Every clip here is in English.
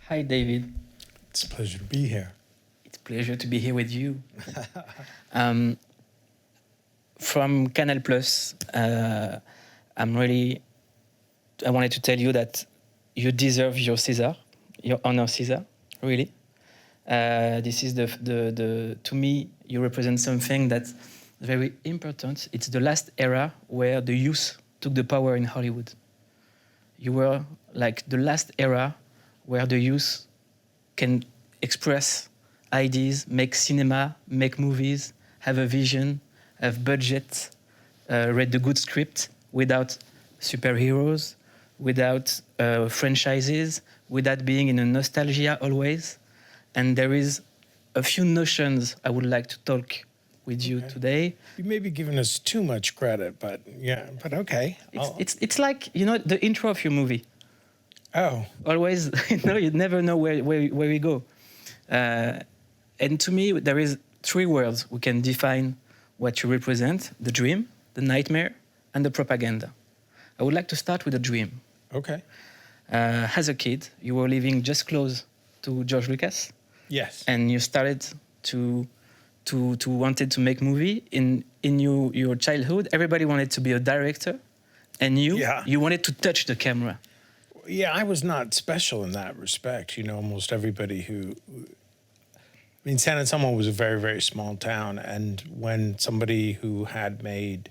Hi, David. It's a pleasure to be here. It's a pleasure to be here with you. Um, from Canal Plus, I'm really. I wanted to tell you that you deserve your Caesar, your honor Caesar. Really, this is the. To me, you represent something that's very important. It's the last era where the youth took the power in Hollywood. You were like the last era where the youth can express ideas, make cinema, make movies, have a vision, have budget, read the good script without superheroes, without franchises, without being in a nostalgia always. And there is a few notions I would like to talk with you today. You may be giving us too much credit, but yeah, but okay. It's like, you know, the intro of your movie. Oh, Always, you never know where we go. And to me, there is three words we can define what you represent: the dream, the nightmare, and the propaganda. I would like to start with the dream. okay. As a kid, you were living just close to George Lucas, Yes. and you started to wanted to make movie in your childhood. Everybody wanted to be a director, and you wanted to touch the camera. Yeah, I was not special in that respect. You know, almost everybody San Anselmo was a very, very small town. And when somebody who had made,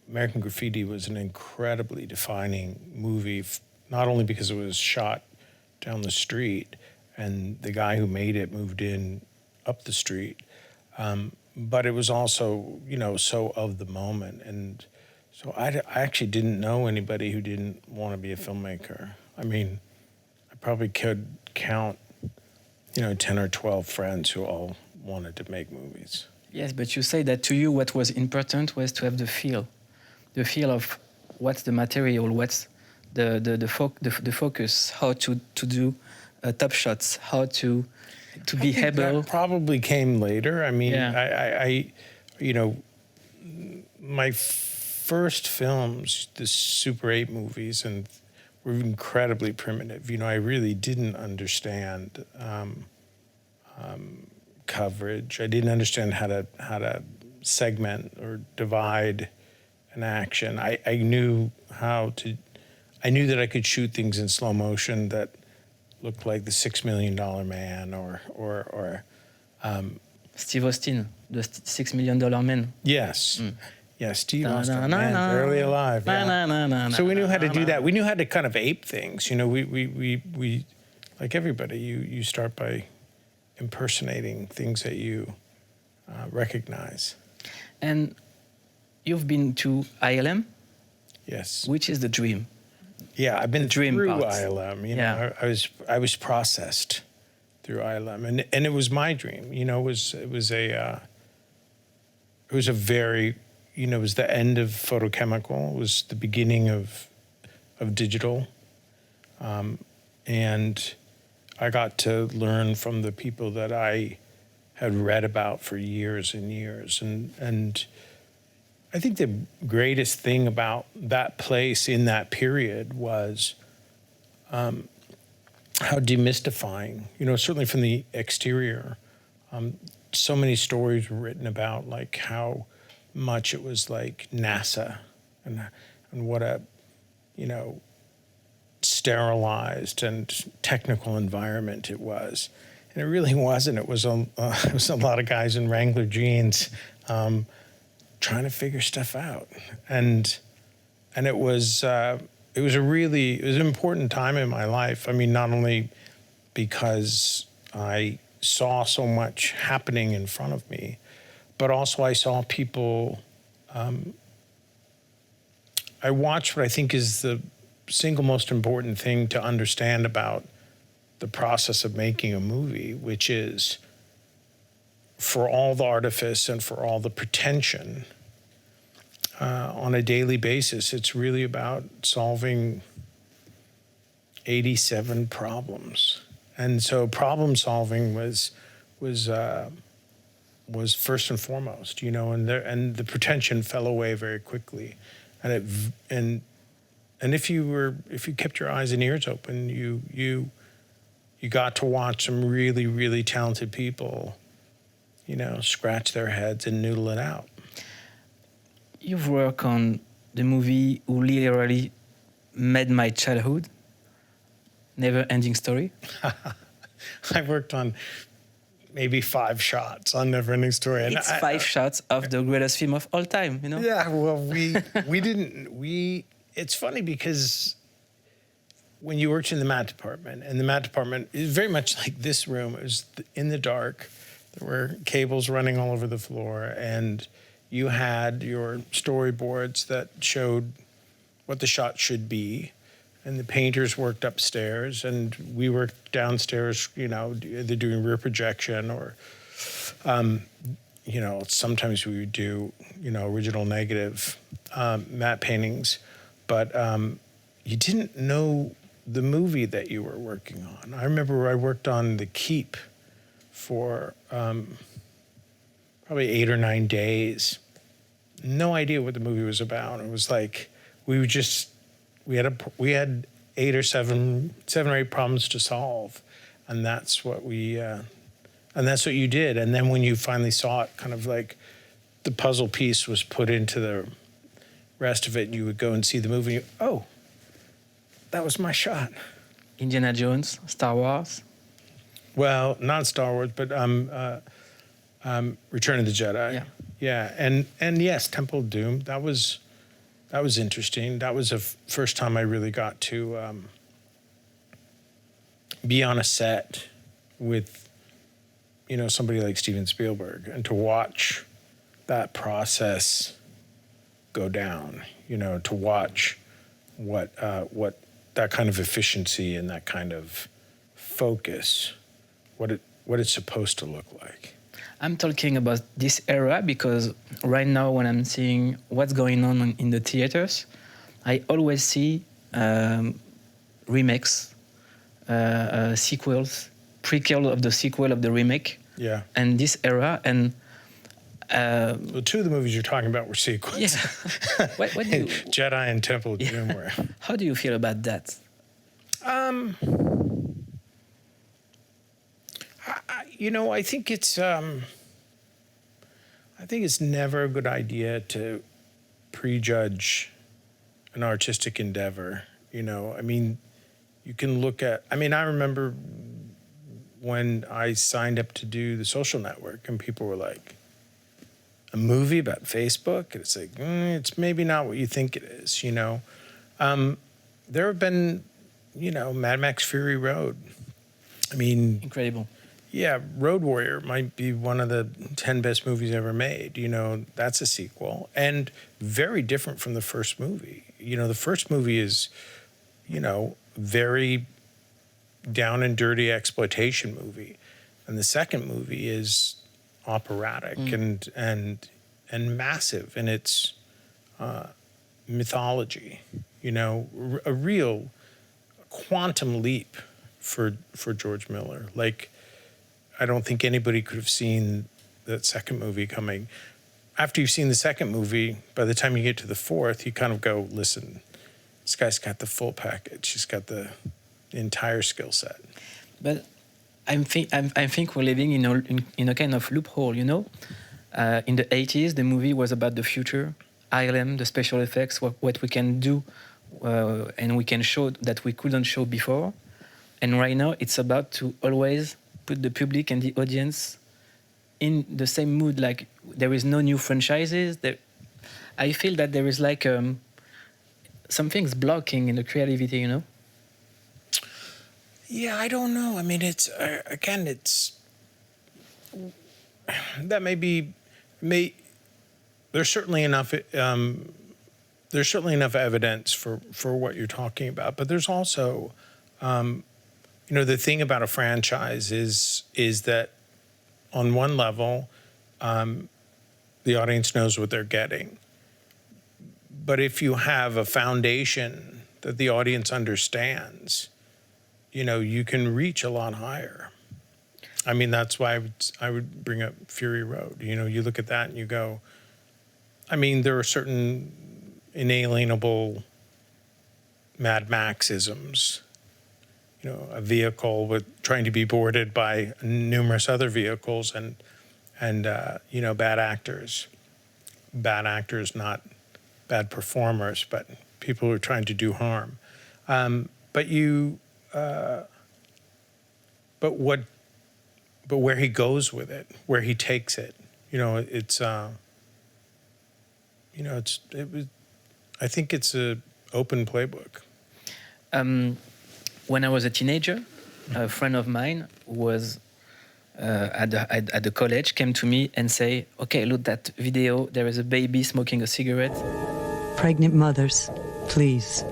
American Graffiti was an incredibly defining movie, not only because it was shot down the street and the guy who made it moved in up the street, but it was also, so of the moment. And so I actually didn't know anybody who didn't want to be a filmmaker. I mean, I probably could count, 10 or 12 friends who all wanted to make movies. Yes, but you say that to you what was important was to have the feel of what's the material, what's the focus, how to do top shots, how to be able. That probably came later. I mean, Yeah. I my first films, the Super 8 movies, and were incredibly primitive. I really didn't understand coverage. I didn't understand how to segment or divide an action. I knew I knew that I could shoot things in slow motion that looked like the $6 Million Man or Steve Austin, the $6 Million Man. Yes. Mm. Yeah, Steve Austin, man, barely alive. Yeah. So we knew how to do that. We knew how to kind of ape things. We like everybody, you start by impersonating things that you recognize. And you've been to ILM, Yes. which is the dream. Yeah, I've been dream through part. ILM. Yeah. I was processed through ILM, and it was my dream. It was a very, it was the end of photochemical. It was the beginning of digital, and I got to learn from the people that I had read about for years and years, and I think the greatest thing about that place in that period was how demystifying, certainly from the exterior, so many stories were written about like how much it was like NASA and what a, sterilized and technical environment it was. And it really wasn't. It was a lot of guys in Wrangler jeans trying to figure stuff out. And it was an important time in my life. I mean, not only because I saw so much happening in front of me, but also I saw people, I watched what I think is the single most important thing to understand about the process of making a movie, which is for all the artifice and for all the pretension, on a daily basis, it's really about solving 87 problems. And so problem solving was first and foremost, and the pretension fell away very quickly. And if you kept your eyes and ears open, you you got to watch some really, really talented people, scratch their heads and noodle it out. You've worked on the movie who literally made my childhood, Never Ending Story. I've worked on maybe 5 shots on Neverending Story. And It's 5 shots of the greatest film of all time, Yeah, well, it's funny because when you worked in the Matte department, and the Matte department is very much like this room. It was in the dark. There were cables running all over the floor, and you had your storyboards that showed what the shot should be. And the painters worked upstairs, and we worked downstairs, either doing rear projection or, sometimes we would do, original negative matte paintings. But you didn't know the movie that you were working on. I remember I worked on The Keep for probably 8 or 9 days. No idea what the movie was about. It was like we had 8 or 7 or 8 problems to solve, and that's what you did. And then when you finally saw it, kind of like the puzzle piece was put into the rest of it, and you would go and see the movie. Oh, that was my shot. Indiana Jones, Star Wars. Well, not Star Wars, but Return of the Jedi. Yeah, and yes, Temple of Doom. That was interesting. That was the first time I really got to be on a set with, somebody like Steven Spielberg, and to watch that process go down. To watch what that kind of efficiency and that kind of focus, what it's supposed to look like. I'm talking about this era because right now when I'm seeing what's going on in the theaters, I always see remakes, sequels, prequel of the sequel of the remake. Yeah. And this era, and well, 2 of the movies you're talking about were sequels. Yeah. what do you, Jedi and Temple of Doom were. How do you feel about that? I think it's never a good idea to prejudge an artistic endeavor. You can look at. I remember when I signed up to do The Social Network, and people were like, "A movie about Facebook?" And it's like, it's maybe not what you think it is. There have been, Mad Max Fury Road. Incredible. Yeah, Road Warrior might be one of the 10 best movies ever made. That's a sequel, and very different from the first movie. The first movie is, very down and dirty exploitation movie, and the second movie is operatic and massive in its mythology. A real quantum leap for George Miller. Like, I don't think anybody could have seen that second movie coming. After you've seen the second movie, by the time you get to the fourth, you kind of go, listen, this guy's got the full package. He's got the entire skill set. But I think we're living in a kind of loophole, In the 80s, the movie was about the future, ILM, the special effects, what we can do, and we can show that we couldn't show before. And right now, it's about to always put the public and the audience in the same mood. Like, there is no new franchises. I feel that there is like something's blocking in the creativity, Yeah, I don't know. It's again, that there's certainly enough. There's certainly enough evidence for what you're talking about, but there's also, the thing about a franchise is that on one level, the audience knows what they're getting. But if you have a foundation that the audience understands, you can reach a lot higher. That's why I would bring up Fury Road. You look at that and you go, there are certain inalienable Mad Max-isms, a vehicle with trying to be boarded by numerous other vehicles, and bad actors, not bad performers, but people who are trying to do harm. But where he goes with it, where he takes it, I think it's a open playbook. When I was a teenager, a friend of mine was at the college came to me and say, "Okay, look that video. There is a baby smoking a cigarette." Pregnant mothers, please,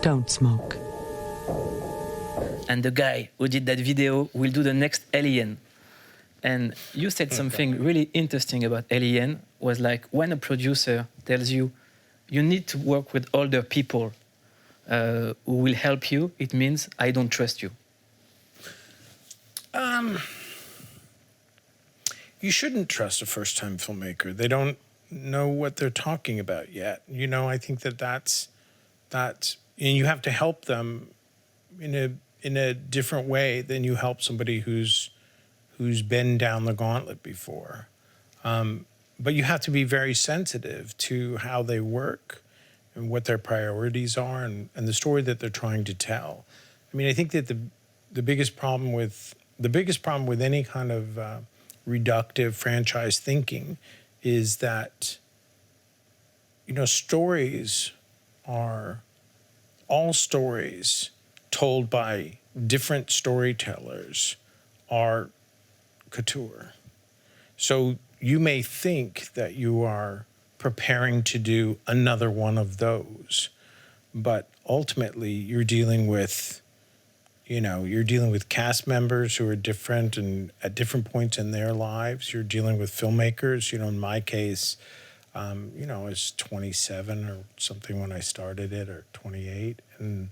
don't smoke. And the guy who did that video will do the next Alien. And you said something really interesting about Alien, was like when a producer tells you, you need to work with older people who will help you, it means I don't trust you. You shouldn't trust a first-time filmmaker. They don't know what they're talking about yet. I think that's, and you have to help them in a different way than you help somebody who's been down the gauntlet before. But you have to be very sensitive to how they work and what their priorities are and the story that they're trying to tell. I mean, I think that the biggest problem with any kind of reductive franchise thinking is that, all stories told by different storytellers are couture. So you may think that you are preparing to do another one of those, but ultimately you're dealing with cast members who are different and at different points in their lives. You're dealing with filmmakers. In my case, I was 27 or something when I started it, or 28, and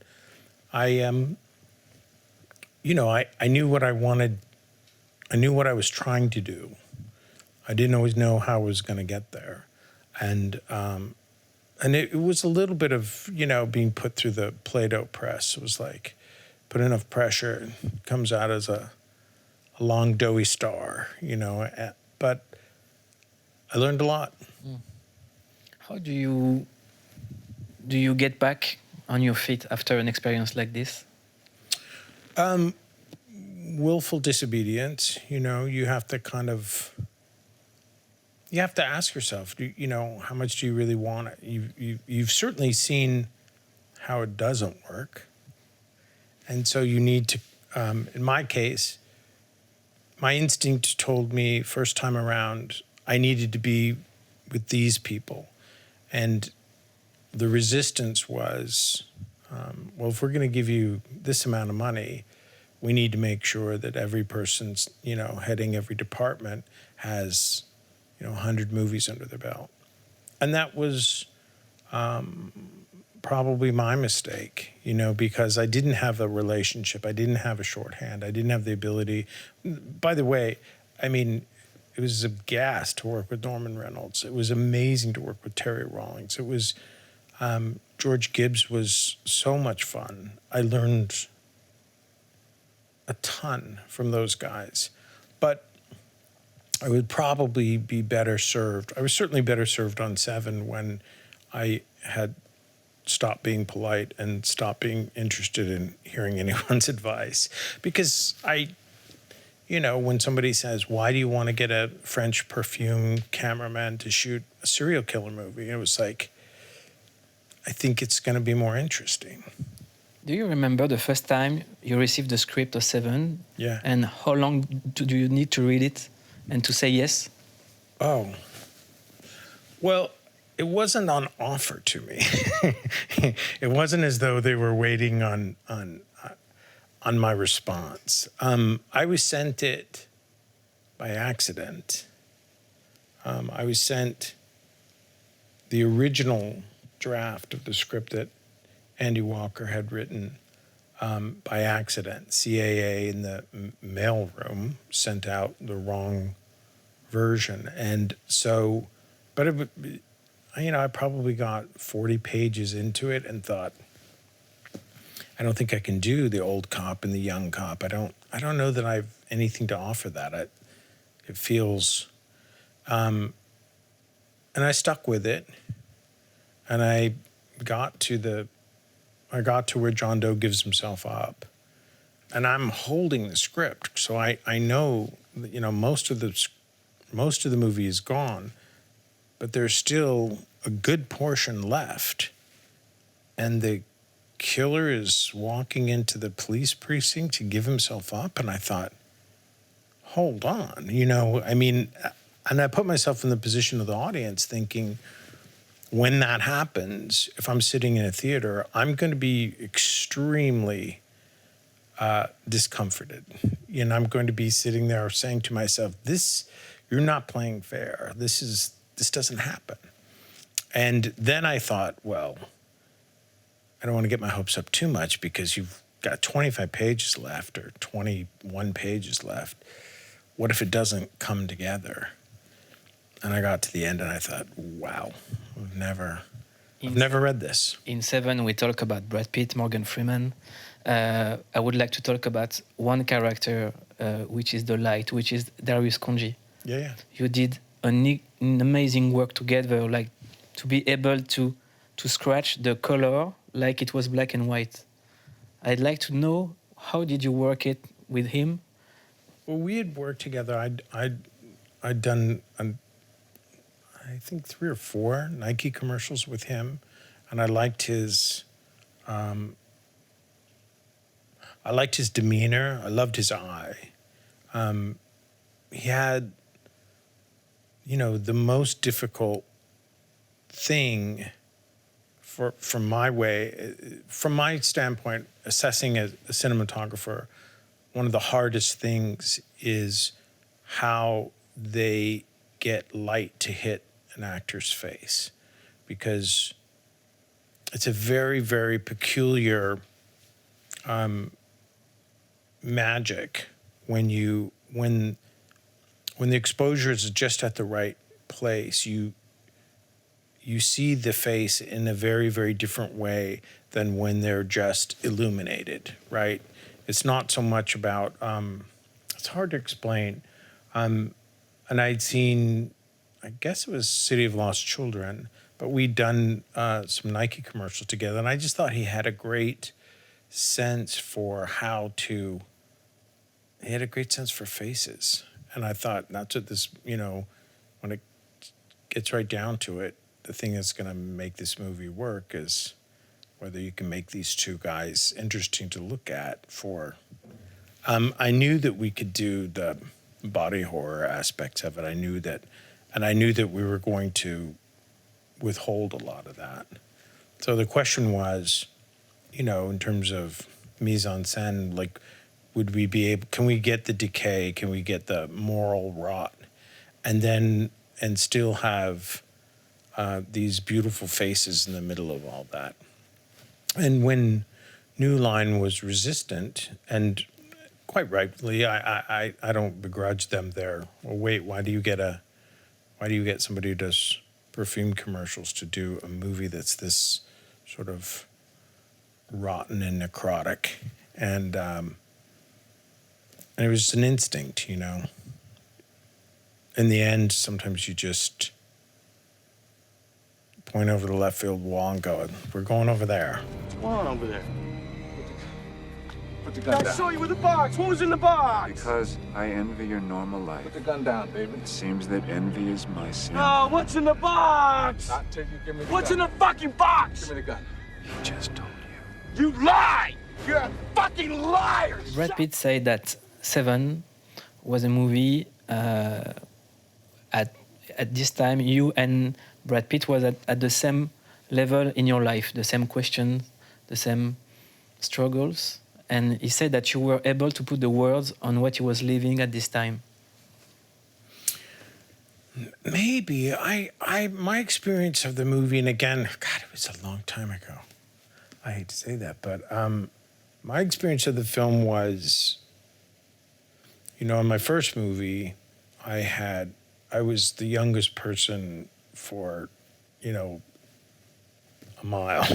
I knew what I wanted. I knew what I was trying to do. I didn't always know how I was going to get there, and it was a little bit of being put through the Play-Doh press. It was like, put enough pressure, it comes out as a long doughy star. But I learned a lot. How do you get back on your feet after an experience like this? Willful disobedience. You have to ask yourself, how much do you really want it? You've certainly seen how it doesn't work. And so you need to, in my case, my instinct told me first time around, I needed to be with these people. And the resistance was, well, if we're going to give you this amount of money, we need to make sure that every person's, heading every department has, 100 movies under their belt. And that was probably my mistake, because I didn't have a relationship. I didn't have a shorthand. I didn't have the ability. By the way, I mean, it was a gas to work with Norman Reynolds. It was amazing to work with Terry Rawlings. It was, George Gibbs was so much fun. I learned a ton from those guys. But I would probably be better served. I was certainly better served on Seven when I had stopped being polite and stopped being interested in hearing anyone's advice. Because when somebody says, why do you want to get a French perfume cameraman to shoot a serial killer movie? It was like, I think it's going to be more interesting. Do you remember the first time you received the script of Seven? Yeah. And how long do you need to read it and to say yes? Oh. Well, it wasn't on offer to me. It wasn't as though they were waiting on my response. I was sent it by accident. I was sent the original draft of the script that Andy Walker had written by accident. CAA in the mailroom sent out the wrong version. And so, but I probably got 40 pages into it and thought, I don't think I can do the old cop and the young cop. I don't know that I've anything to offer that. It feels, and I stuck with it, and I got to where John Doe gives himself up, and I'm holding the script, so I know that, you know, most of the movie is gone, but there's still a good portion left, and the killer is walking into the police precinct to give himself up, and I thought, hold on, you know, I mean, and I put myself in the position of the audience thinking, when that happens, if I'm sitting in a theater, I'm going to be extremely discomforted. You know, I'm going to be sitting there saying to myself, you're not playing fair. This doesn't happen. And then I thought, well, I don't want to get my hopes up too much because you've got 25 pages left or 21 pages left. What if it doesn't come together? And I got to the end and I thought, wow, I've never read this. In Seven, we talk about Brad Pitt, Morgan Freeman. I would like to talk about one character, which is the light, which is Darius Khondji. Yeah. You did an amazing work together, like to be able to scratch the color like it was black and white. I'd like to know, how did you work it with him? Well, we had worked together. I'd done, I think 3 or 4 Nike commercials with him, and I liked his demeanor. I loved his eye. He had, you know, the most difficult thing from my standpoint, assessing a cinematographer, one of the hardest things is how they get light to hit an actor's face, because it's a very, very peculiar magic when the exposure is just at the right place. You see the face in a very, very different way than when they're just illuminated, right? It's not so much about, it's hard to explain. And I'd seen, I guess it was City of Lost Children, but we'd done some Nike commercials together, and I just thought he had a great sense for he had a great sense for faces. And I thought, that's what this, you know, when it gets right down to it, the thing that's going to make this movie work is whether you can make these two guys interesting to look at for. I knew that we could do the body horror aspects of it. I knew that we were going to withhold a lot of that. So the question was, you know, in terms of mise en scène, like, can we get the decay? Can we get the moral rot? And still have these beautiful faces in the middle of all that. And when New Line was resistant, and quite rightly, I don't begrudge them their, well, wait, why do you get somebody who does perfume commercials to do a movie that's this sort of rotten and necrotic? And it was just an instinct, you know. In the end, sometimes you just point over the left field wall and go, we're going over there. What's going on over there? Put the gun down. I saw you with the box. What was in the box? Because I envy your normal life. Put the gun down, baby. It seems that envy is my sin. No, what's in the box? Not till you give me the What's gun. in the fucking box? Give me the gun. He just told you. You lie! You're a fucking liar! Brad Pitt said that Seven was a movie at this time you and Brad Pitt was at the same level in your life, the same questions, the same struggles. And he said that you were able to put the words on what he was living at this time. Maybe. My experience of the movie, and again, God, it was a long time ago. I hate to say that, but my experience of the film was, you know, in my first movie, I was the youngest person for, you know, a mile.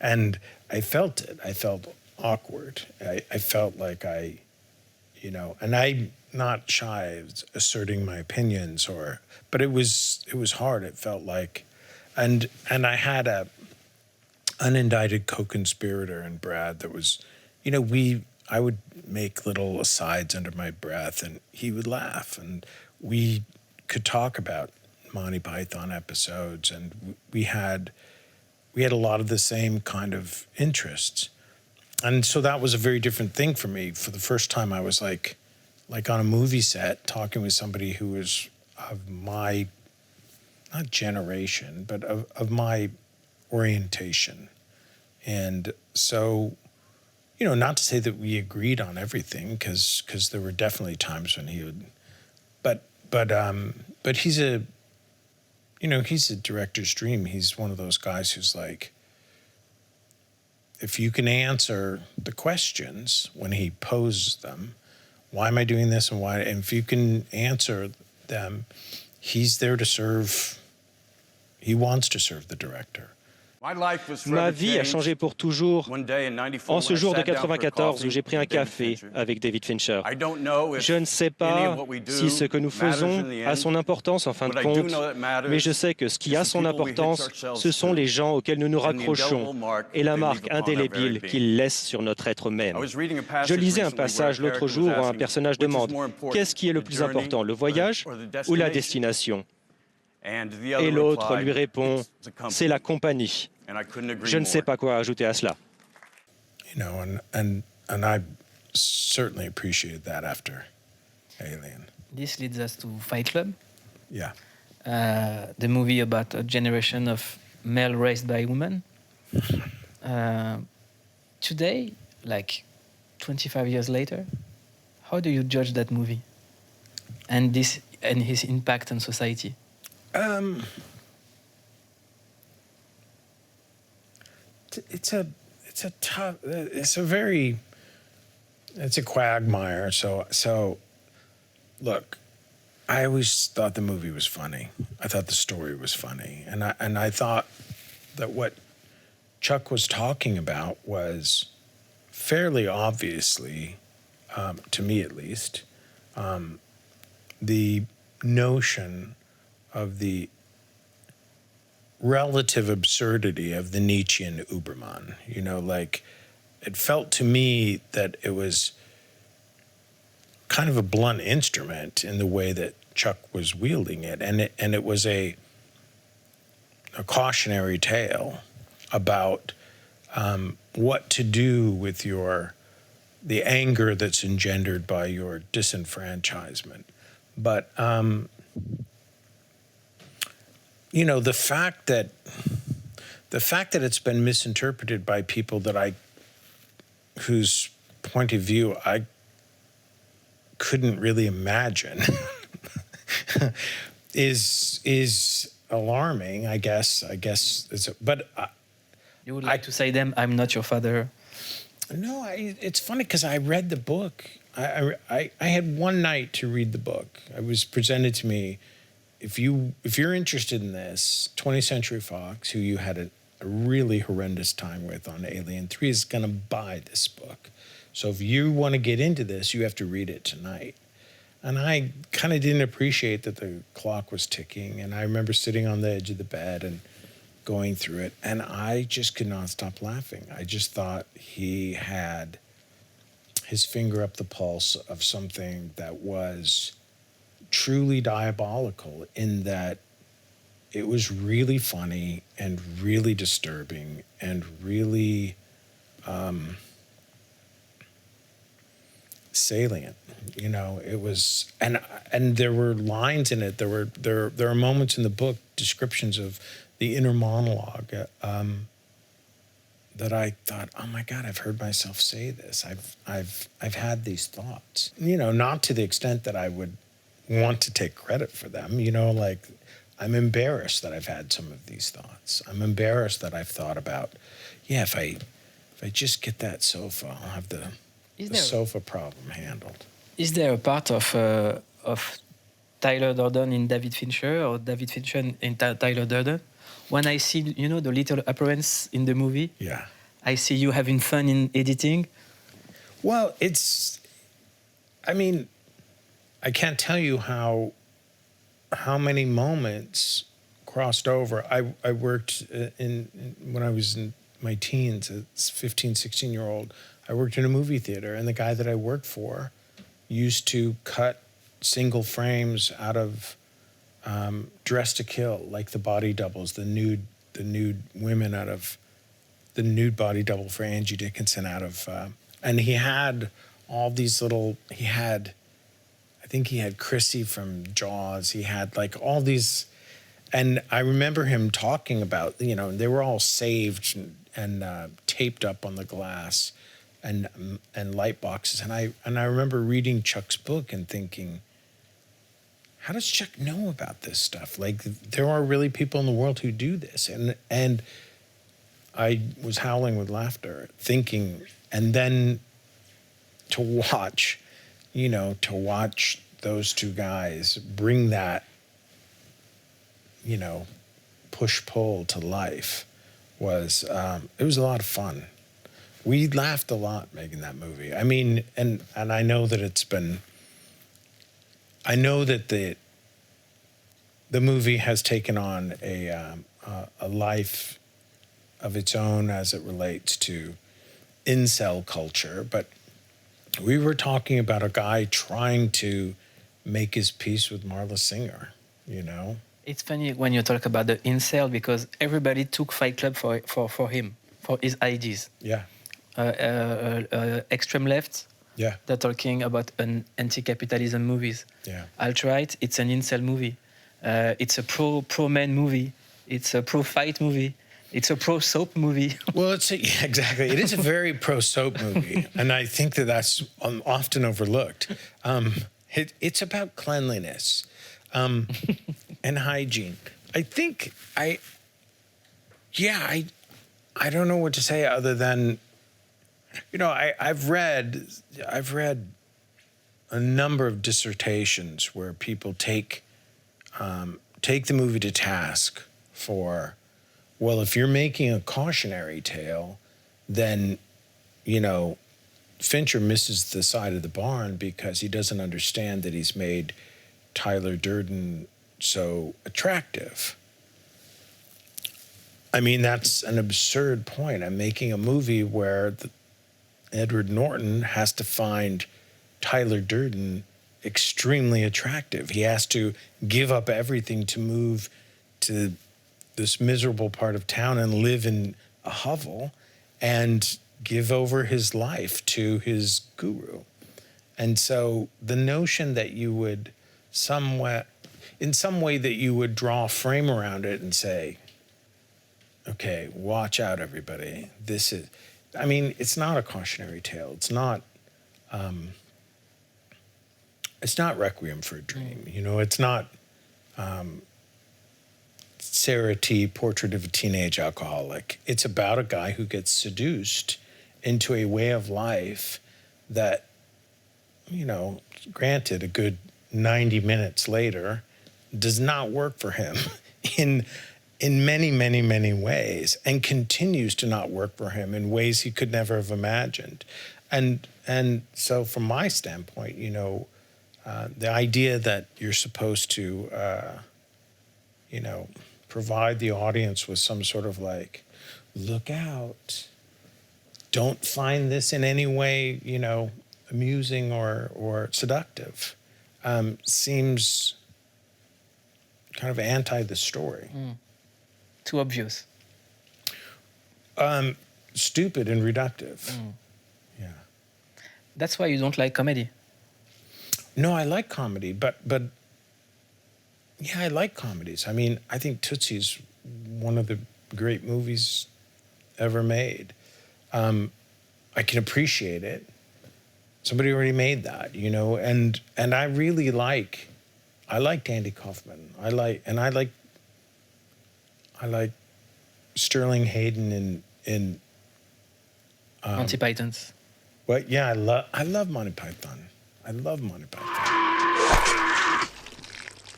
And I felt it. I felt awkward. I felt like and I'm not shy of asserting my opinions but it was hard. It felt like, and I had a unindicted co-conspirator in Brad that was, I would make little asides under my breath and he would laugh and we could talk about Monty Python episodes and we had a lot of the same kind of interests. And so that was a very different thing for me. For the first time I was like on a movie set talking with somebody who was of my, not generation, but of my orientation. And so, not to say that we agreed on everything, because there were definitely times when he would, but he's a director's dream. He's one of those guys who's like, if you can answer the questions when he poses them, why am I doing this and why? And if you can answer them, he's there to serve. He wants to serve the director. Ma vie a changé pour toujours en ce jour de 94 où j'ai pris un café avec David Fincher. Je ne sais pas si ce que nous faisons a son importance en fin de compte, mais je sais que ce qui a son importance, ce sont les gens auxquels nous nous raccrochons et la marque indélébile qu'ils laissent sur notre être même. Je lisais un passage l'autre jour où un personnage demande « Qu'est-ce qui est le plus important, le voyage ou la destination ?» Et l'autre lui répond, c'est la compagnie. Je ne sais pas quoi ajouter à cela. And I certainly appreciated that after Alien. This leads us to Fight Club. Yeah. The movie about a generation of male raised by women. Today, like 25 years later, how do you judge that movie and his impact on society? It's a quagmire. So look, I always thought the movie was funny. I thought the story was funny, and I thought that what Chuck was talking about was fairly obviously, to me at least, the notion of the relative absurdity of the Nietzschean Übermann. It felt to me that it was kind of a blunt instrument in the way that Chuck was wielding it, and it was a cautionary tale about what to do with the anger that's engendered by your disenfranchisement. But the fact that it's been misinterpreted by people whose point of view I couldn't really imagine is alarming. I guess you would like to say them, I'm not your father. No, it's funny because I read the book. I had one night to read the book. It was presented to me. If you're interested in this, 20th Century Fox, who you had a really horrendous time with on Alien 3, is going to buy this book. So if you want to get into this, you have to read it tonight. And I kind of didn't appreciate that the clock was ticking. And I remember sitting on the edge of the bed and going through it. And I just could not stop laughing. I just thought he had his finger up the pulse of something that was truly diabolical, in that it was really funny and really disturbing and really salient. It was, and there were lines in it. There are moments in the book, descriptions of the inner monologue that I thought, oh my God, I've heard myself say this. I've had these thoughts. Not to the extent that I would want to take credit for them. I'm embarrassed that I've had some of these thoughts. I'm embarrassed that I've thought about, if I just get that sofa, I'll have the sofa problem handled. Is there a part of Tyler Durden in David Fincher, or David Fincher in Tyler Durden, when I see, you know, the little appearance in the movie, Yeah. I see you having fun in editing. Well, I mean, I can't tell you how many moments crossed over. I worked when I was in my teens, as 15, 16-year-old, I worked in a movie theater, and the guy that I worked for used to cut single frames out of Dress to Kill, like the body doubles, the nude women out of the nude body double for Angie Dickinson out of, and he had all these little, I think he had Chrissy from Jaws, he had like all these, and I remember him talking about, you know, they were all saved and taped up on the glass and light boxes, and I remember reading Chuck's book and thinking, how does Chuck know about this stuff? Like, there are really people in the world who do this. And I was howling with laughter, thinking, and then to watch those two guys bring that, you know, push-pull to life was, it was a lot of fun. We laughed a lot making that movie. I mean, and I know that I know that the movie has taken on a life of its own as it relates to incel culture, but we were talking about a guy trying to make his peace with Marla Singer, you know? It's funny when you talk about the incel because everybody took Fight Club for him, for his ideas. Yeah. Extreme left, Yeah. they're talking about anti-capitalism movies. Yeah. Alt-right, it's an incel movie. It's a pro-men movie. It's a pro-fight movie. It's a pro-soap movie. Well, yeah, exactly. It is a very pro-soap movie, and I think that that's often overlooked. It's about cleanliness and hygiene. I think I don't know what to say other than, you know, I've read a number of dissertations where people take the movie to task for, well, if you're making a cautionary tale, then, you know, Fincher misses the side of the barn because he doesn't understand that he's made Tyler Durden so attractive. I mean, that's an absurd point. I'm making a movie where Edward Norton has to find Tyler Durden extremely attractive. He has to give up everything to move to this miserable part of town and live in a hovel and give over his life to his guru. And so the notion that you would in some way that you would draw a frame around it and say, okay, watch out, everybody. This is, I mean, it's not a cautionary tale. It's not Requiem for a Dream. You know, it's not Sarah T. Portrait of a Teenage Alcoholic. It's about a guy who gets seduced into a way of life that, you know, granted, a good 90 minutes later, does not work for him in many, many, many ways, and continues to not work for him in ways he could never have imagined. And so from my standpoint, you know, the idea that you're supposed to, you know, provide the audience with some sort of like, look out, don't find this in any way, you know, amusing or seductive, seems kind of anti the story. Too obvious. Stupid and reductive. Yeah. That's why you don't like comedy. No, I like comedy, but yeah, I like comedies. I mean, I think Tootsie's one of the great movies ever made. I can appreciate it. Somebody already made that, you know, and I really liked Andy Kaufman. I like Sterling Hayden in Monty Python's. Well, yeah, I love Monty Python. I love Monty Python.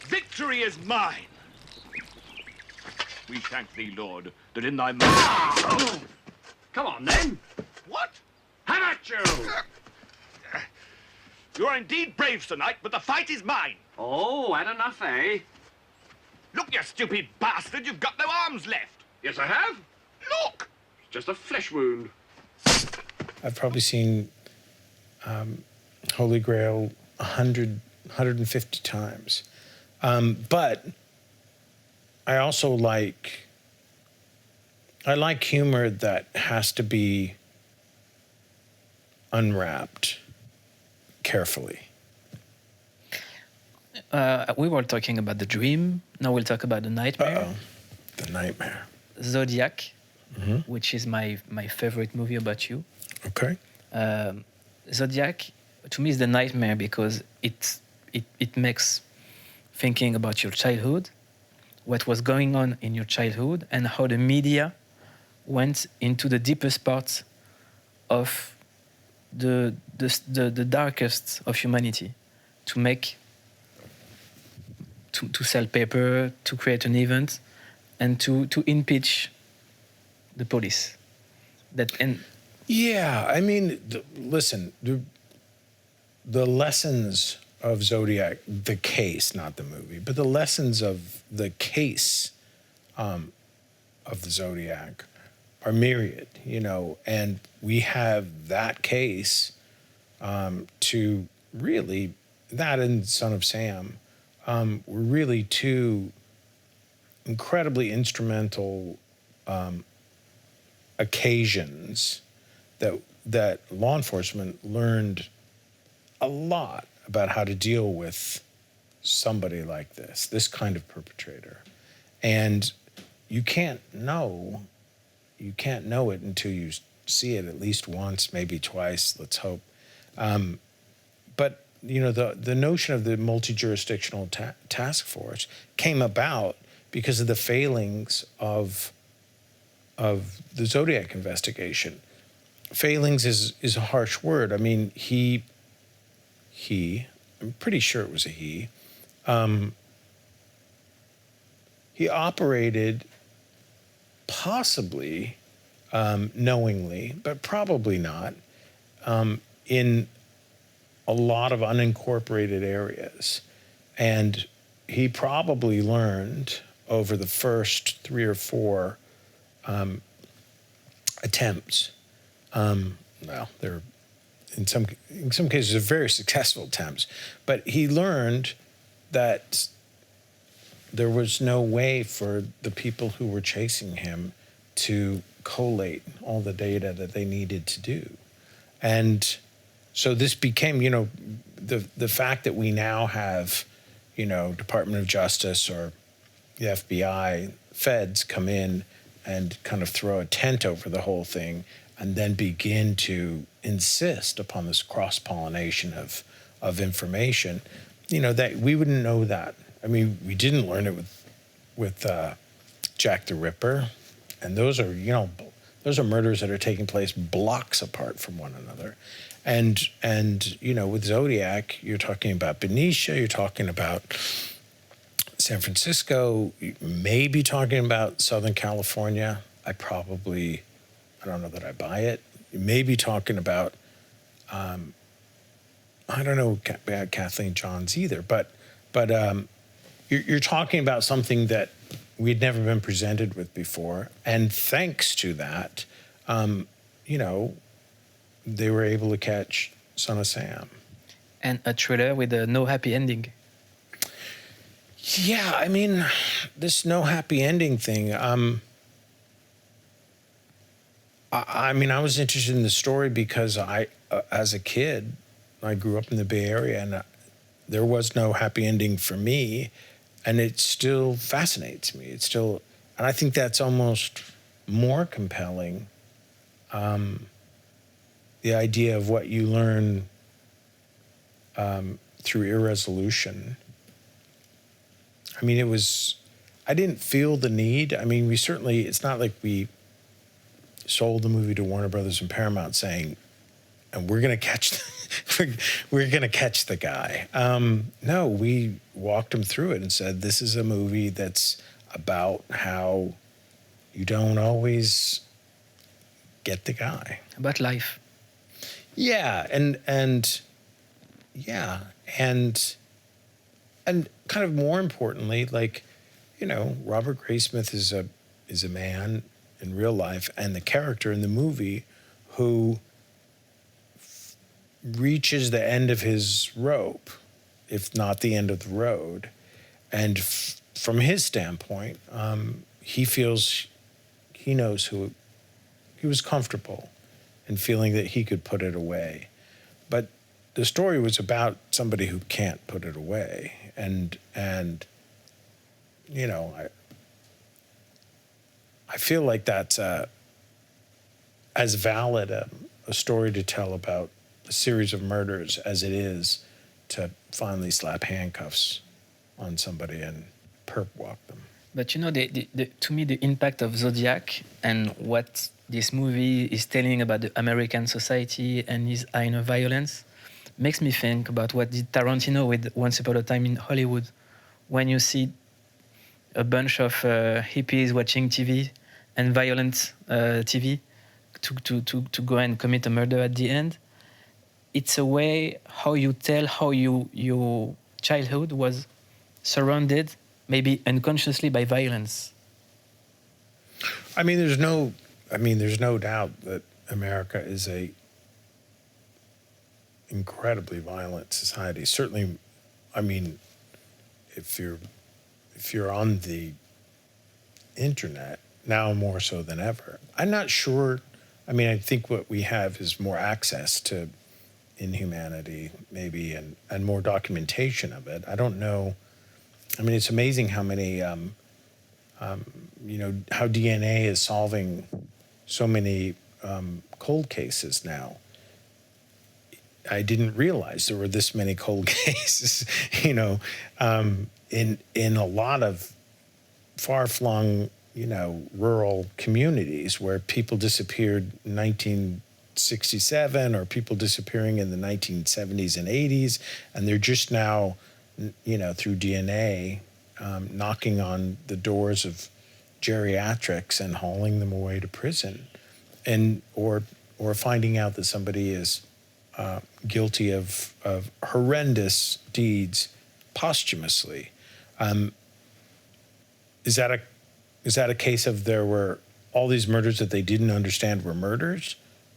Victory is mine. We thank thee, Lord, that in thy mouth... Come on, then. What? Have at you! You are indeed brave, Sir Knight, but the fight is mine. Oh, had enough, eh? Look, you stupid bastard, you've got no arms left. Yes, I have. Look! It's just a flesh wound. I've probably seen Holy Grail 150 times. But I also like humor that has to be unwrapped carefully. We were talking about the dream. Now we'll talk about the nightmare. Uh-oh. The nightmare. Zodiac, which is my favorite movie about you. Okay. Zodiac, to me, is the nightmare because it makes thinking about your childhood, what was going on in your childhood, and how the media went into the deepest parts of the darkest of humanity to sell paper, to create an event, and to impeach the police. Yeah, I mean, listen, the lessons of Zodiac, the case, not the movie, but the lessons of the case of the Zodiac are myriad, and we have that case to really, that and Son of Sam, were really two incredibly instrumental occasions that law enforcement learned a lot about how to deal with somebody like this kind of perpetrator. And you can't know it until you see it at least once, maybe twice, let's hope. But the notion of the multi-jurisdictional task force came about because of the failings of the Zodiac investigation. Failings is a harsh word. I mean, he, I'm pretty sure it was a he operated possibly knowingly, but probably not, in a lot of unincorporated areas. And he probably learned over the first 3 or 4 attempts. They're in some cases very successful attempts, but he learned that there was no way for the people who were chasing him to collate all the data that they needed to do. And so this became, the fact that we now have, Department of Justice or the FBI, feds come in and kind of throw a tent over the whole thing and then begin to insist upon this cross-pollination of information, that we wouldn't know that. I mean, we didn't learn it with Jack the Ripper, and those are murders that are taking place blocks apart from one another. And with Zodiac, you're talking about Benicia, you're talking about San Francisco, you may be talking about Southern California. I don't know that I buy it. You may be talking about, I don't know about Kathleen Johns either, but you're talking about something that we'd never been presented with before. And thanks to that, they were able to catch Son of Sam. And a thriller with no happy ending. Yeah, I mean, this no happy ending thing, I was interested in the story because as a kid, I grew up in the Bay Area, and there was no happy ending for me, and it still fascinates me. And I think that's almost more compelling, the idea of what you learn through irresolution. I mean, I didn't feel the need. I mean, it's not like we sold the movie to Warner Brothers and Paramount saying, and we're going to catch the guy. No, we walked him through it and said, this is a movie that's about how you don't always get the guy. About life. Yeah, and kind of more importantly, like, you know, Robert Graysmith is a man in real life, and the character in the movie who reaches the end of his rope, if not the end of the road, and from his standpoint, he feels he knows who he was comfortable in feeling that he could put it away. But the story was about somebody who can't put it away. And you know, I feel like that's as valid a story to tell about a series of murders as it is to finally slap handcuffs on somebody and perp walk them. But you know, to me, the impact of Zodiac and what this movie is telling about the American society and his inner violence makes me think about what did Tarantino with Once Upon a Time in Hollywood. When you see a bunch of hippies watching TV and violent TV to go and commit a murder at the end, it's a way how you tell how your childhood was surrounded, maybe unconsciously, by violence. I mean, there's no doubt that America is a incredibly violent society. Certainly, I mean, if you're on the internet now more so than ever. I'm not sure. I mean, I think what we have is more access to inhumanity, maybe, and more documentation of it. I don't know. I mean, it's amazing how many, you know, how DNA is solving so many cold cases now. I didn't realize there were this many cold cases, you know, in a lot of far-flung, you know, rural communities where people disappeared in 1967 or people disappearing in the 1970s and 80s, and they're just now, you know, through DNA, knocking on the doors of geriatrics and hauling them away to prison, and or finding out that somebody is guilty of horrendous deeds posthumously. Is that a case of there were all these murders that they didn't understand were murders?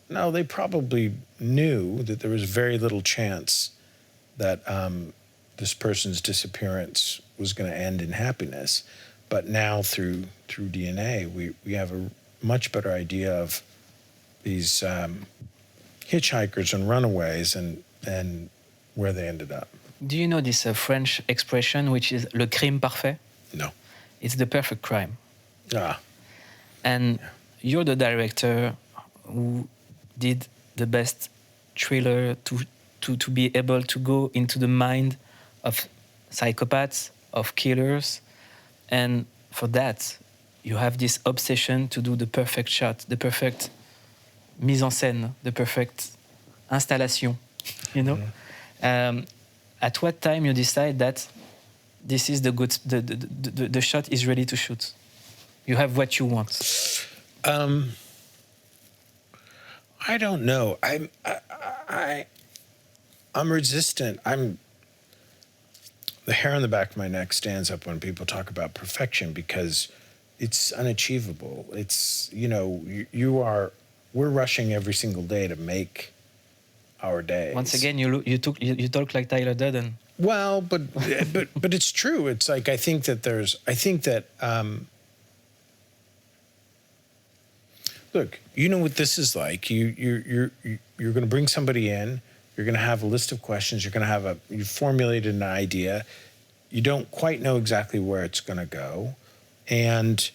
No, they probably knew that there was very little chance that this person's disappearance was going to end in happiness. But now through DNA, we have a much better idea of these hitchhikers and runaways and where they ended up. Do you know this French expression, which is le crime parfait? No. It's the perfect crime. Ah. And you're the director who did the best thriller to be able to go into the mind of psychopaths, of killers. And for that, you have this obsession to do the perfect shot, the perfect mise en scène, the perfect installation, you know? At what time you decide that this is the shot is ready to shoot? You have what you want. I don't know. I'm resistant. The hair on the back of my neck stands up when people talk about perfection because it's unachievable. It's, you know, we're rushing every single day to make our days. Once again, you talk like Tyler Durden. Well, but it's true. It's like I think that look, you know what this is like. You're going to bring somebody in. You're going to have a list of questions. You formulated an idea. You don't quite know exactly where it's going to go, and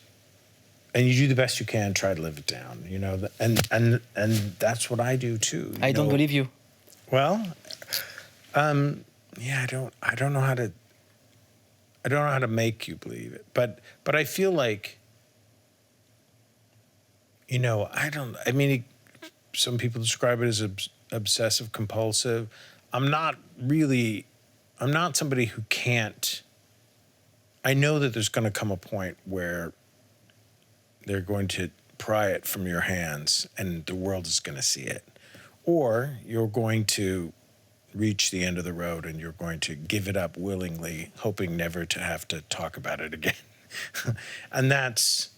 you do the best you can, try to live it down. You know, and that's what I do too. I don't believe you. Well, yeah, I don't know how to make you believe it, but I feel like, you know, some people describe it as obsessive compulsive. I'm not somebody who can't. I know that there's going to come a point where they're going to pry it from your hands and the world is going to see it. Or you're going to reach the end of the road and you're going to give it up willingly, hoping never to have to talk about it again. And that's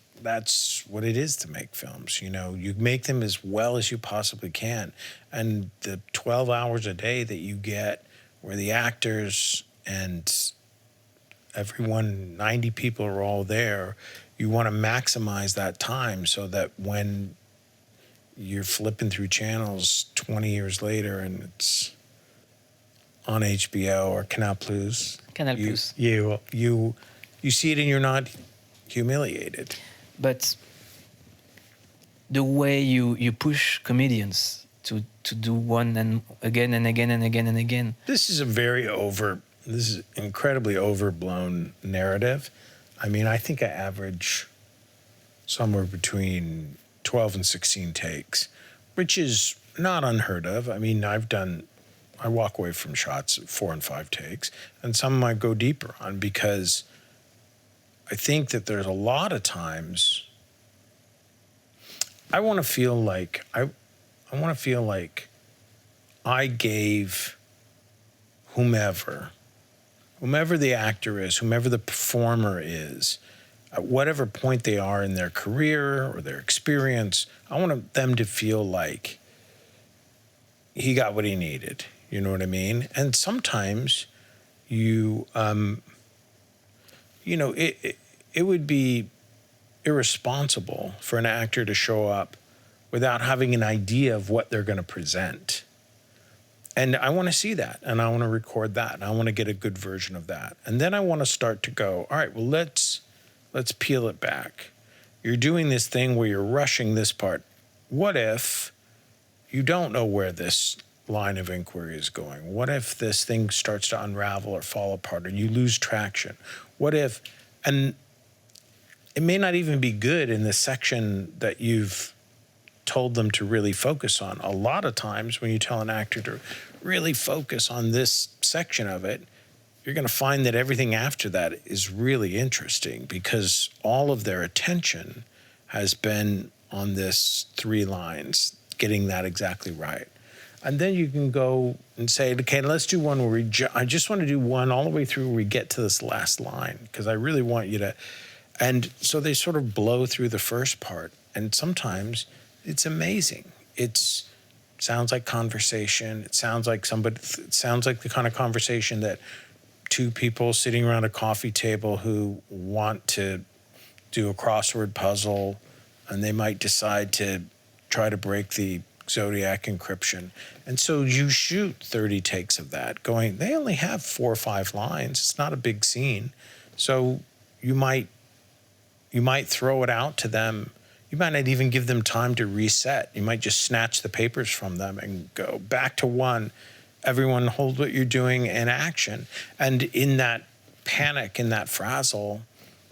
what it is to make films. You know, you make them as well as you possibly can. And the 12 hours a day that you get where the actors and everyone, 90 people are all there, you want to maximize that time so that when you're flipping through channels 20 years later and it's on HBO or Canal Plus, you see it and you're not humiliated. But the way you push comedians to do one and again and again and again and again. This is incredibly overblown narrative. I mean, I think I average somewhere between 12 and 16 takes, which is not unheard of. I mean, I walk away from shots at 4 and 5 takes, and some I go deeper on because I think that there's a lot of times I want to feel like I gave whomever the actor is, whomever the performer is, at whatever point they are in their career or their experience, I want them to feel like he got what he needed. You know what I mean? And sometimes it would be irresponsible for an actor to show up without having an idea of what they're going to present. And I want to see that, and I want to record that, and I want to get a good version of that. And then I want to start to go, all right, well, let's peel it back. You're doing this thing where you're rushing this part. What if you don't know where this line of inquiry is going? What if this thing starts to unravel or fall apart, or you lose traction? What if, and it may not even be good in the section that you've told them to really focus on. A lot of times when you tell an actor to really focus on this section of it, you're going to find that everything after that is really interesting because all of their attention has been on this 3 lines, getting that exactly right. And then you can go and say, okay, let's do one where I just want to do one all the way through where we get to this last line because I really want you to. And so they sort of blow through the first part. And sometimes it's amazing. It sounds like conversation. It sounds like the kind of conversation that 2 people sitting around a coffee table who want to do a crossword puzzle, and they might decide to try to break the Zodiac encryption. And so you shoot 30 takes of that going, they only have 4 or 5 lines. It's not a big scene. So you might throw it out to them. You might not even give them time to reset. You might just snatch the papers from them and go back to 1. Everyone hold what you're doing in action. And in that panic, in that frazzle,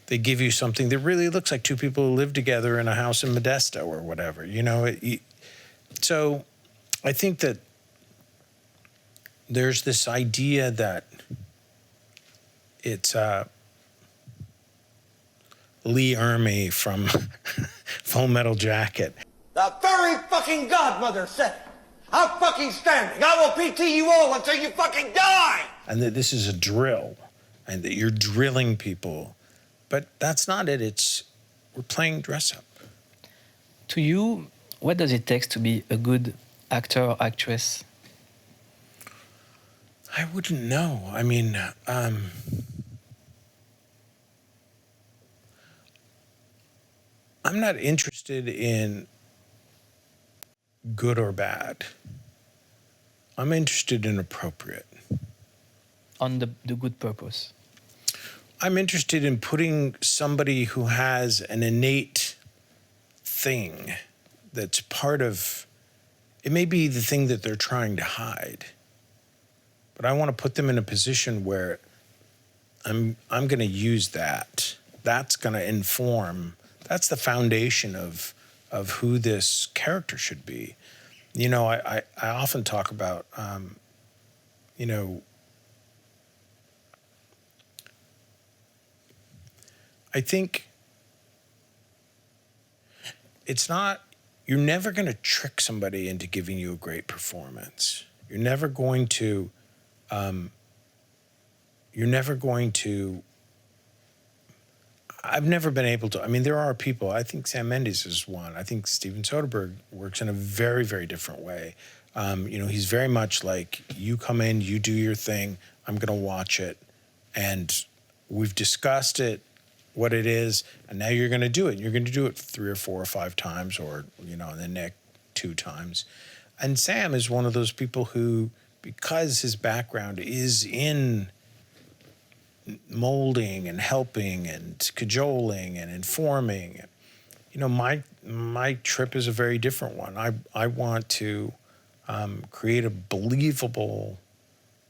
they give you something that really looks like 2 people who live together in a house in Modesto or whatever. You know, so I think that there's this idea that it's Lee Ermey from Full Metal Jacket. The very fucking godmother said it. I'm fucking standing. I will PT you all until you fucking die. And that this is a drill and that you're drilling people. But that's not it. We're playing dress up. To you, what does it take to be a good actor or actress? I wouldn't know. I mean, I'm not interested in good or bad. I'm interested in appropriate. On the good purpose. I'm interested in putting somebody who has an innate thing that's part of, it may be the thing that they're trying to hide, but I want to put them in a position where I'm going to use that. That's going to inform, that's the foundation of who this character should be. You know, I often talk about, you know, I think it's not, you're never going to trick somebody into giving you a great performance. You're never going to, I've never been able to, I mean, there are people, I think Sam Mendes is one. I think Steven Soderbergh works in a very, very different way. He's very much like, you come in, you do your thing, I'm going to watch it, and we've discussed it, what it is, and now you're going to do it. You're going to do it 3 or 4 or 5 times, or, the next 2 times. And Sam is one of those people who, because his background is in molding and helping and cajoling and informing, my trip is a very different one. I want to create a believable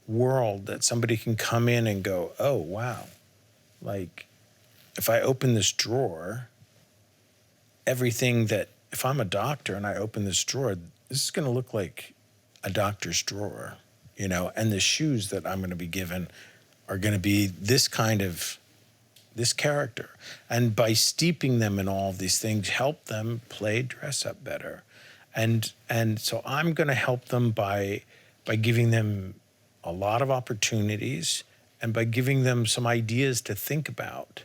world that somebody can come in and go, oh, wow. Like, if I open this drawer, if I'm a doctor and I open this drawer, this is going to look like a doctor's drawer, and the shoes that I'm going to be given are going to be this character. And by steeping them in all of these things, help them play dress up better. And so I'm going to help them by giving them a lot of opportunities and by giving them some ideas to think about,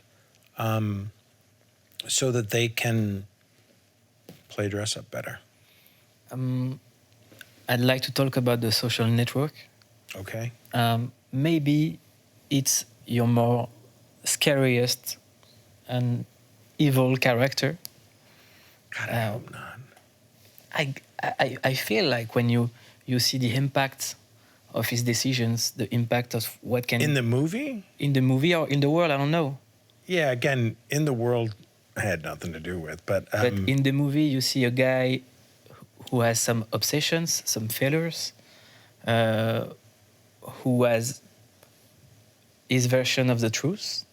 so that they can play dress up better. I'd like to talk about the Social Network. Okay. Maybe it's your more scariest and evil character. God, I hope not. I feel like when you see the impact of his decisions, the impact of what can... In the movie? In the movie or in the world, I don't know. Yeah, again, in the world, I had nothing to do with, but in the movie, you see a guy who has some obsessions, some failures, who has his version of the truth.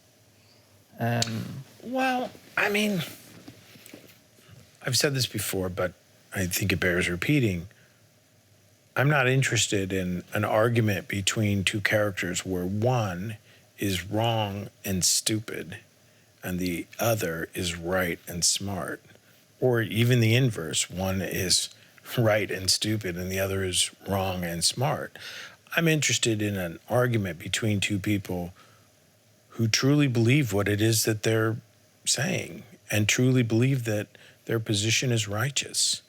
Well, I mean, I've said this before, but I think it bears repeating. I'm not interested in an argument between 2 characters where one is wrong and stupid and the other is right and smart. Or even the inverse, one is right and stupid and the other is wrong and smart. I'm interested in an argument between 2 people who truly believe what it is that they're saying and truly believe that their position is righteous.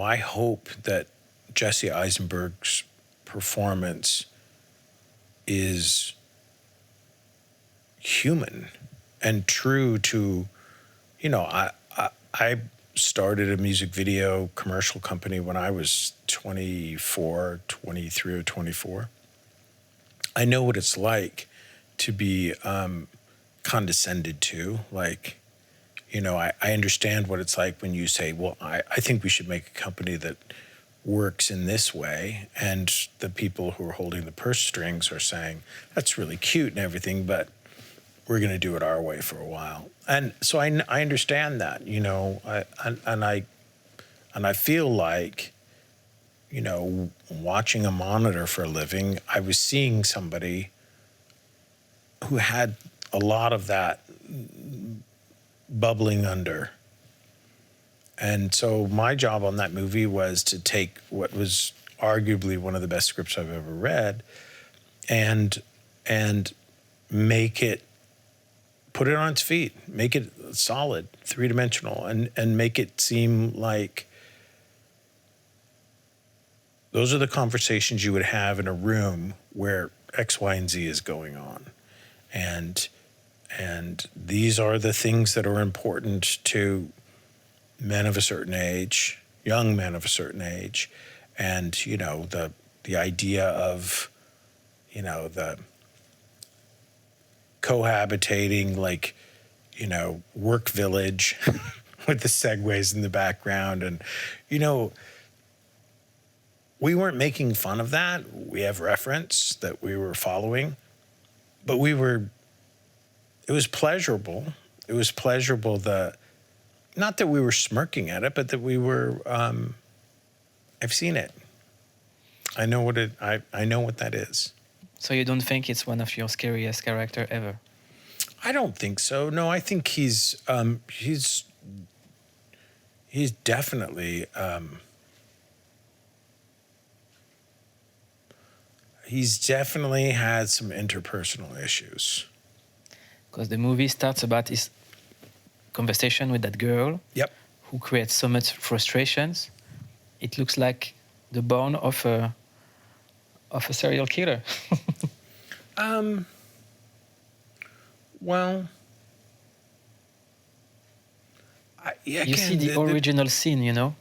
I hope that Jesse Eisenberg's performance is human and true to, I started a music video commercial company when I was 23 or 24. I know what it's like to be condescended to. Like, I understand what it's like when you say, well, I think we should make a company that works in this way. And the people who are holding the purse strings are saying, that's really cute and everything, but we're going to do it our way for a while. And so I understand that, and I feel like, watching a monitor for a living, I was seeing somebody who had a lot of that bubbling under. And so my job on that movie was to take what was arguably one of the best scripts I've ever read and make it, put it on its feet, make it solid, 3-dimensional, and make it seem like those are the conversations you would have in a room where X, Y, and Z is going on. And these are the things that are important to men of a certain age, young men of a certain age, and, the idea of, the cohabitating, like, work village with the segues in the background. And, we weren't making fun of that. We have reference that we were following, but it was pleasurable. It was pleasurable not that we were smirking at it, but that we were, I've seen it. I know what I know what that is. So you don't think it's one of your scariest character ever? I don't think so. No, I think he's definitely had some interpersonal issues. Because the movie starts about his conversation with that girl. Yep. Who creates so much frustrations. It looks like the born of a serial killer. Well, you see the original scene, you know.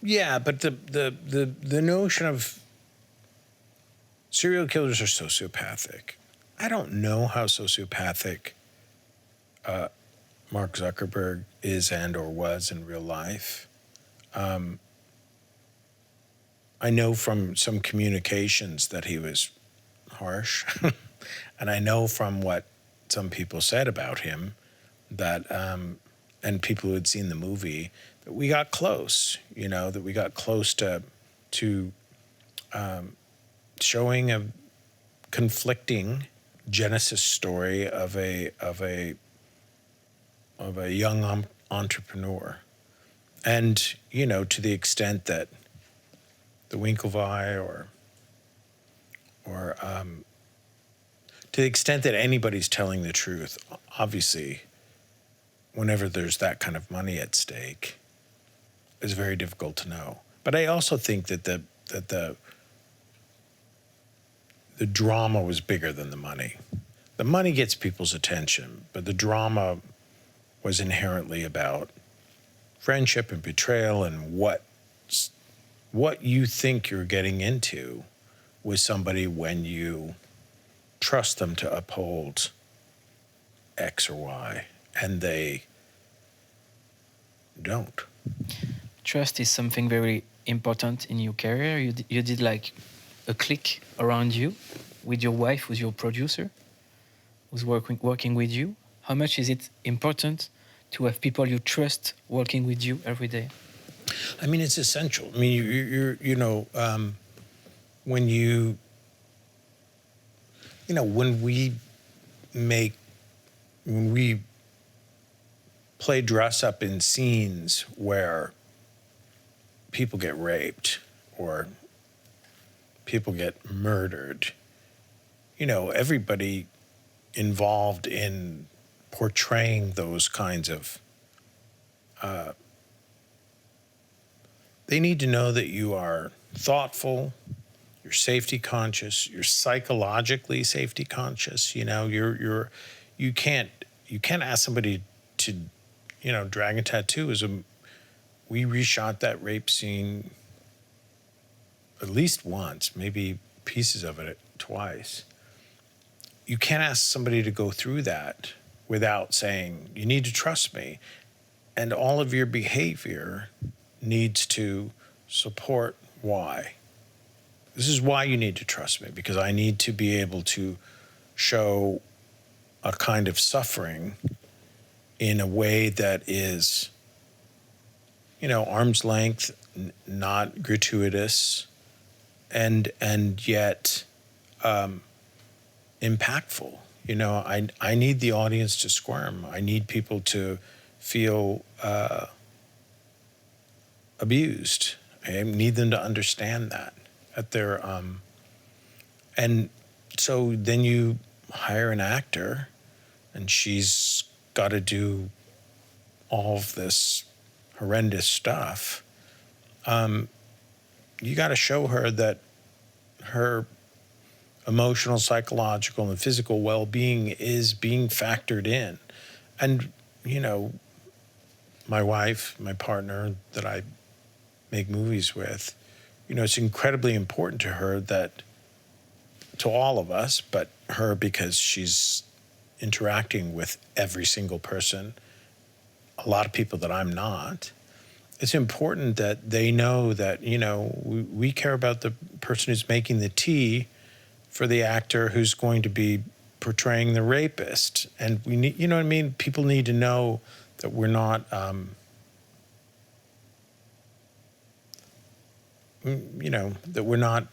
Yeah, but the notion of serial killers are sociopathic. I don't know how sociopathic Mark Zuckerberg is and or was in real life. I know from some communications that he was harsh, and I know from what some people said about him that, and people who had seen the movie, that we got close. You know, that we got close to showing a conflicting Genesis story of a young entrepreneur, and you know, to the extent that the Winklevi or to the extent that anybody's telling the truth, obviously, whenever there's that kind of money at stake, it's very difficult to know. But I also think that the drama was bigger than the money. The money gets people's attention, but the drama was inherently about friendship and betrayal and what you think you're getting into with somebody when you trust them to uphold X or Y, and they don't. Trust is something very important in your career. You did like a click around you with your wife, with your producer, who's working with you. How much is it important to have people you trust working with you every day? I mean, it's essential. I mean, you know, when we play dress up in scenes where people get raped or people get murdered, you know, everybody involved in portraying those kinds of they need to know that you are thoughtful, you're safety conscious, you're psychologically safety conscious. You know, you can't ask somebody to, you know, Dragon Tattoo we reshot that rape scene at least once, maybe pieces of it twice. You can't ask somebody to go through that without saying, you need to trust me. And all of your behavior needs to support why. This is why you need to trust me, because I need to be able to show a kind of suffering in a way that is, you know, arm's length, not gratuitous, and yet impactful. You know, I need the audience to squirm. I need people to feel abused. I need them to understand that at their and so then you hire an actor, and she's got to do all of this horrendous stuff. You got to show her that her emotional, psychological, and physical well-being is being factored in. And, you know, my wife, my partner that I make movies with, you know, it's incredibly important to her that, to all of us, but her because she's interacting with every single person, a lot of people that I'm not. It's important that they know that, you know, we care about the person who's making the tea for the actor who's going to be portraying the rapist. And we need, you know what I mean? People need to know that we're not, you know, that we're not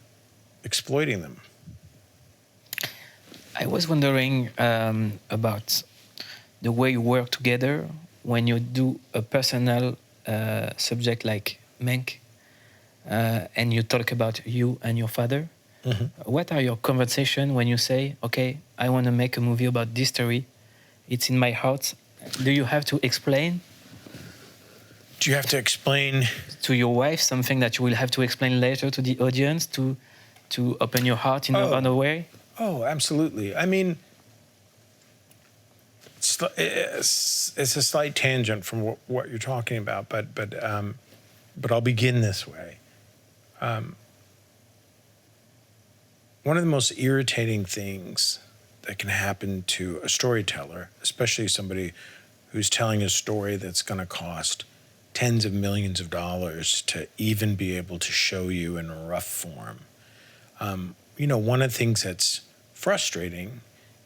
exploiting them. I was wondering about the way you work together when you do a personal subject like Mank, and you talk about you and your father. What are your conversations when you say, okay, I want to make a movie about this story, it's in my heart? Do you have to explain? Do you have to explain to your wife something that you will have to explain later to the audience to open your heart in another way? Oh, absolutely. I mean, it's a slight tangent from what you're talking about, but I'll begin this way. One of the most irritating things that can happen to a storyteller, especially somebody who's telling a story that's going to cost tens of millions of dollars to even be able to show you in a rough form. One of the things that's frustrating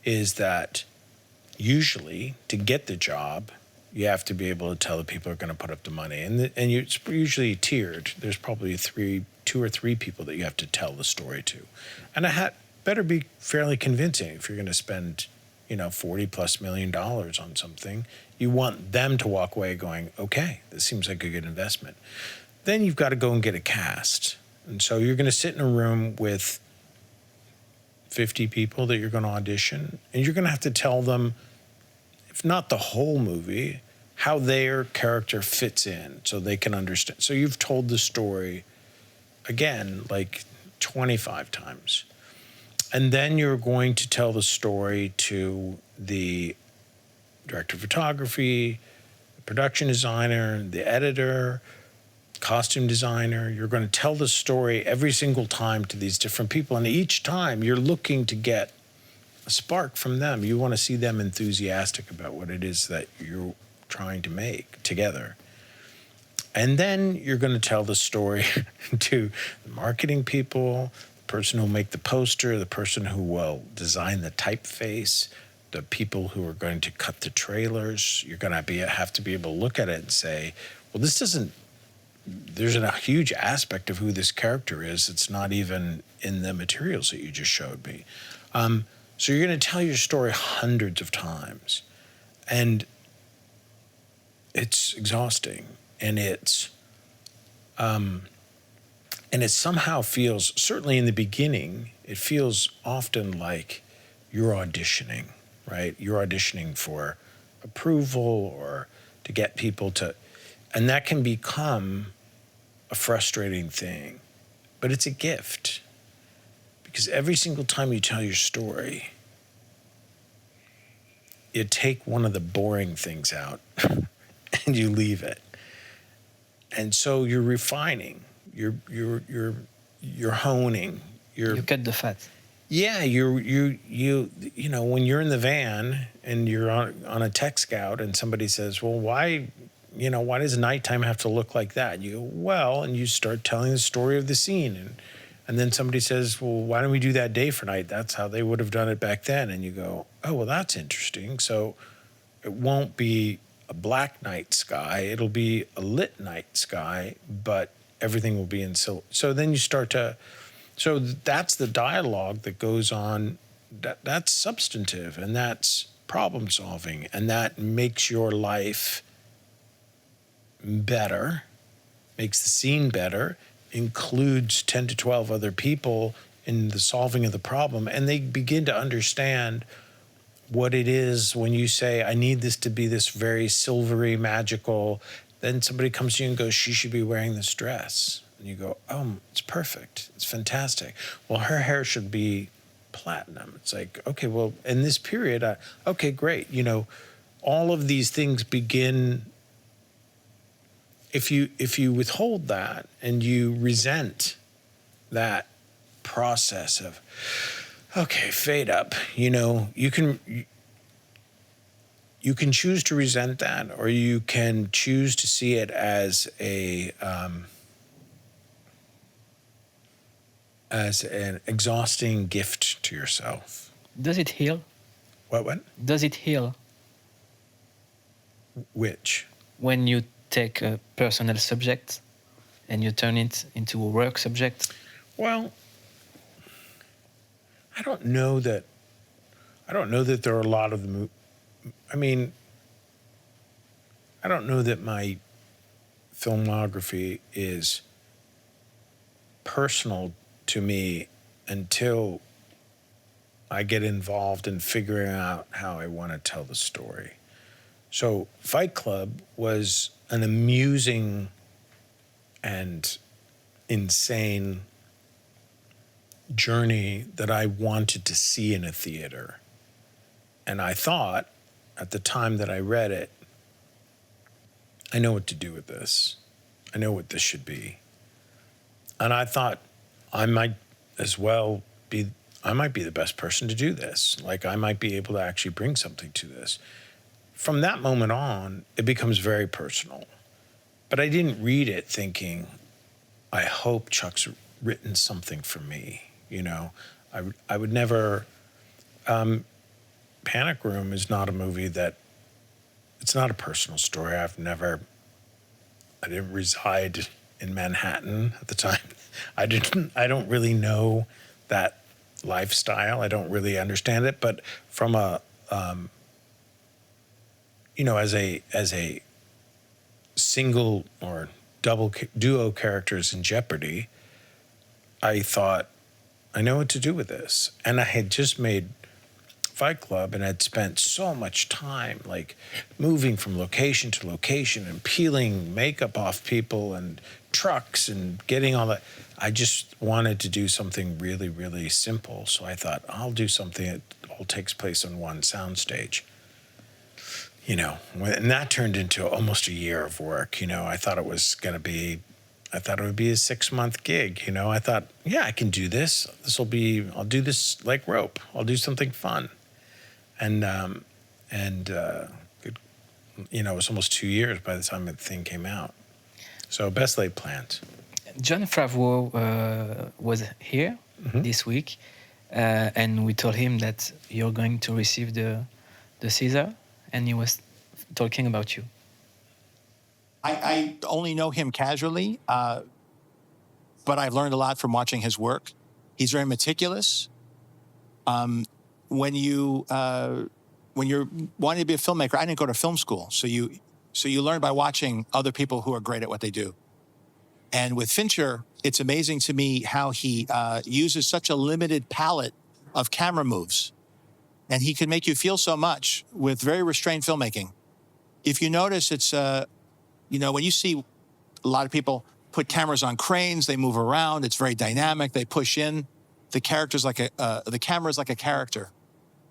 is that usually to get the job, you have to be able to tell the people who are going to put up the money. And it's usually tiered. There's probably two or three people that you have to tell the story to. And it better be fairly convincing if you're going to spend, $40+ million on something. You want them to walk away going, okay, this seems like a good investment. Then you've got to go and get a cast. And so you're going to sit in a room with 50 people that you're going to audition, and you're going to have to tell them, if not the whole movie, how their character fits in so they can understand. So you've told the story, again, like 25 times. And then you're going to tell the story to the director of photography, the production designer, the editor, costume designer. You're going to tell the story every single time to these different people. And each time you're looking to get a spark from them. You want to see them enthusiastic about what it is that you're trying to make together. And then you're going to tell the story to the marketing people, the person who will make the poster, the person who will design the typeface, the people who are going to cut the trailers. You're going to have to be able to look at it and say, well, there's a huge aspect of who this character is. It's not even in the materials that you just showed me. So you're going to tell your story hundreds of times. And it's exhausting. And it somehow feels, certainly in the beginning, it feels often like you're auditioning, right? You're auditioning for approval or to get people to, and that can become a frustrating thing. But it's a gift. Because every single time you tell your story, you take one of the boring things out and you leave it. And so you're refining, you're honing. You cut the fat. Yeah, when you're in the van and you're on a tech scout and somebody says, well, why does nighttime have to look like that? You go, well, and you start telling the story of the scene. And then somebody says, well, why don't we do that day for night? That's how they would have done it back then. And you go, oh, well, that's interesting. So it won't be a black night sky. It'll be a lit night sky, but everything will be in silver. So then you start to, so that's the dialogue that goes on. That's substantive, and that's problem solving, and that makes your life better, makes the scene better, includes 10 to 12 other people in the solving of the problem, and they begin to understand what it is when you say, I need this to be this very silvery, magical, then somebody comes to you and goes, she should be wearing this dress. And you go, oh, it's perfect. It's fantastic. Well, her hair should be platinum. It's like, okay, well, in this period, okay, great. All of these things begin. If you withhold that and you resent that process of, okay, fade up, you can choose to resent that, or you can choose to see it as an exhausting gift to yourself. Does it heal? What? Does it heal? Which? When you take a personal subject and you turn it into a work subject? Well, I don't know that there are a lot of them. I mean, I don't know that my filmography is personal to me until I get involved in figuring out how I want to tell the story. So Fight Club was an amusing and insane journey that I wanted to see in a theater. And I thought, at the time that I read it, I know what to do with this. I know what this should be. And I thought I might be the best person to do this. Like, I might be able to actually bring something to this. From that moment on, it becomes very personal. But I didn't read it thinking, I hope Chuck's written something for me. You know, I would never. Panic Room is not a movie that. It's not a personal story. I didn't reside in Manhattan at the time. I don't really know that lifestyle. I don't really understand it. But from a, as a single or duo characters in Jeopardy, I thought, I know what to do with this. And I had just made Fight Club and had spent so much time like moving from location to location and peeling makeup off people and trucks and getting all that. I just wanted to do something really, really simple. So I thought, I'll do something that all takes place on one soundstage. You know, and that turned into almost a year of work. You know, I thought it would be a 6-month gig. You know, I thought, yeah, I can do this. I'll do this like Rope. I'll do something fun. And it was almost 2 years by the time the thing came out. So best laid plans. Jon Favreau was here this week, and we told him that you're going to receive the Caesar, and he was talking about you. I only know him casually, but I've learned a lot from watching his work. He's very meticulous. When you're wanting to be a filmmaker, I didn't go to film school, so you learn by watching other people who are great at what they do. And with Fincher, it's amazing to me how he uses such a limited palette of camera moves, and he can make you feel so much with very restrained filmmaking. If you notice, it's when you see a lot of people put cameras on cranes, they move around, it's very dynamic, they push in. The camera is like a character.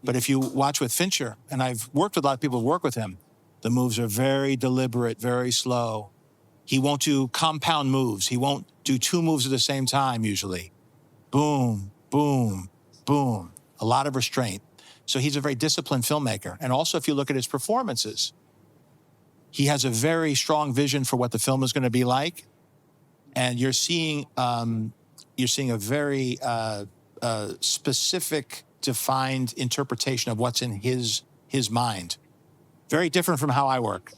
But if you watch with Fincher, and I've worked with a lot of people who work with him, the moves are very deliberate, very slow. He won't do compound moves. He won't do 2 moves at the same time, usually. Boom, boom, boom. A lot of restraint. So he's a very disciplined filmmaker. And also, if you look at his performances, he has a very strong vision for what the film is going to be like. And you're seeing a very specific, defined interpretation of what's in his mind. Very different from how I work.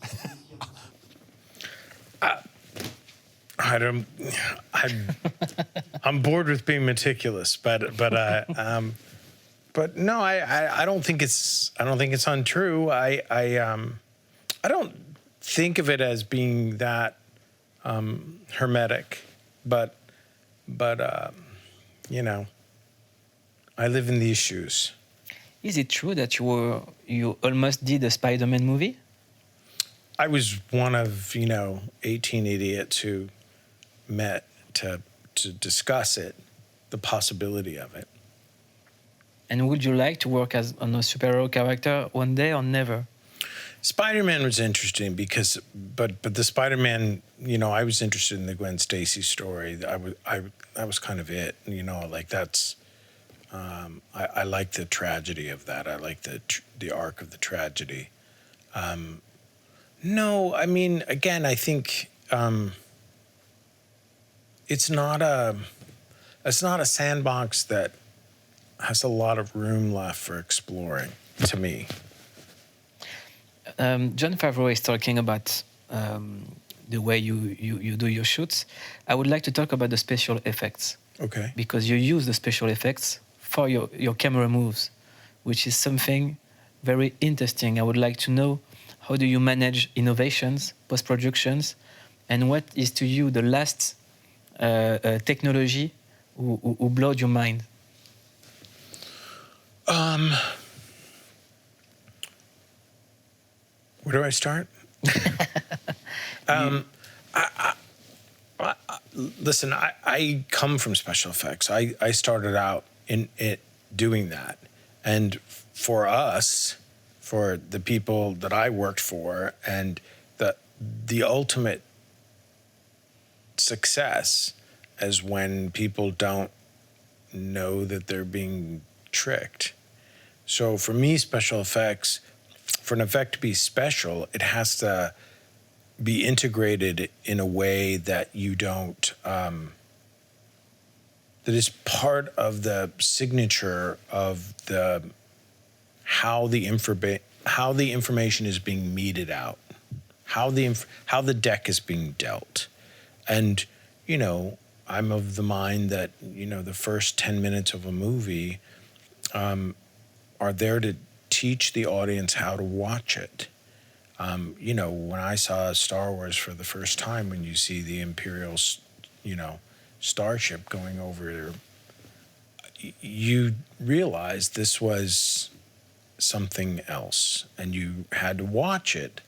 I'm bored with being meticulous, but no, I don't think it's untrue. I don't think of it as being that hermetic, but I live in these shoes. Is it true that you almost did a Spider-Man movie? I was one of 18 idiots who met to discuss it, the possibility of it. And would you like to work on a superhero character one day or never? Spider-Man was interesting because, but the Spider-Man, I was interested in the Gwen Stacy story. That was kind of it, like that's. I like the tragedy of that. I like the arc of the tragedy. No, I mean, again, I think it's not a sandbox that has a lot of room left for exploring, to me. Jon Favreau is talking about the way you do your shoots. I would like to talk about the special effects. Okay. Because you use the special effects for your camera moves, which is something very interesting. I would like to know how do you manage innovations, post-productions, and what is to you the last technology who blowed your mind? Where do I start? Listen, I come from special effects. I started out in it doing that. And for us, for the people that I worked for, and the ultimate success is when people don't know that they're being tricked. So for me, special effects, for an effect to be special, it has to be integrated in a way that you don't, that is part of the signature of how the information is being meted out, how the deck is being dealt. And, you know, I'm of the mind that, you know, the first 10 minutes of a movie are there to teach the audience how to watch it. You know, when I saw Star Wars for the first time, when you see the Imperial, you know, starship going over, you realize this was something else, and you had to watch it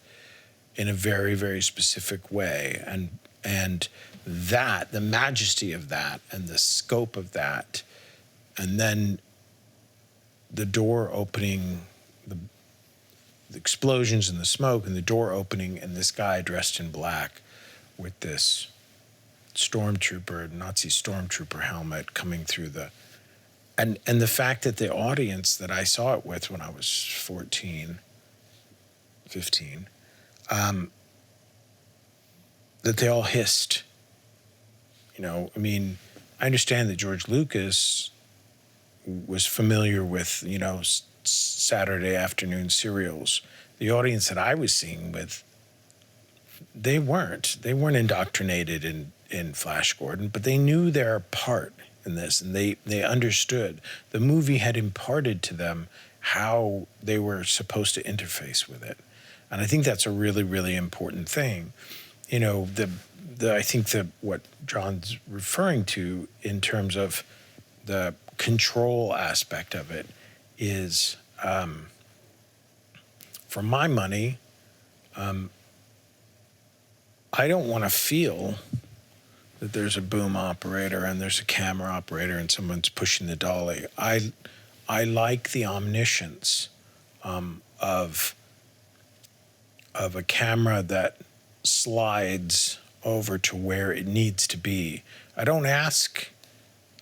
in a very, very specific way. And that, the majesty of that, and the scope of that, and then the door opening, the explosions and the smoke, and the door opening, and this guy dressed in black with this Nazi stormtrooper helmet coming through and the fact that the audience that I saw it with when I was 14, 15, that they all hissed. You know, I mean, I understand that George Lucas was familiar with, you know, Saturday afternoon serials. The audience that I was seeing with, they weren't indoctrinated in Flash Gordon, but they knew their part in this, and they understood. The movie had imparted to them how they were supposed to interface with it. And I think that's a really, really important thing. You know, I think that what John's referring to in terms of the control aspect of it is, for my money, I don't want to feel that there's a boom operator and there's a camera operator and someone's pushing the dolly. I like the omniscience of a camera that slides over to where it needs to be. I don't ask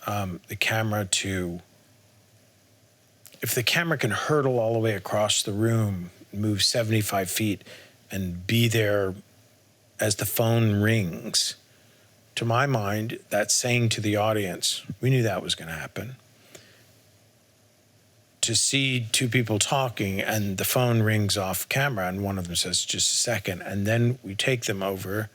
the camera to, if the camera can hurtle all the way across the room, move 75 feet, and be there as the phone rings, to my mind, that's saying to the audience, we knew that was going to happen. To see two people talking and the phone rings off camera and one of them says, just a second, and then we take them over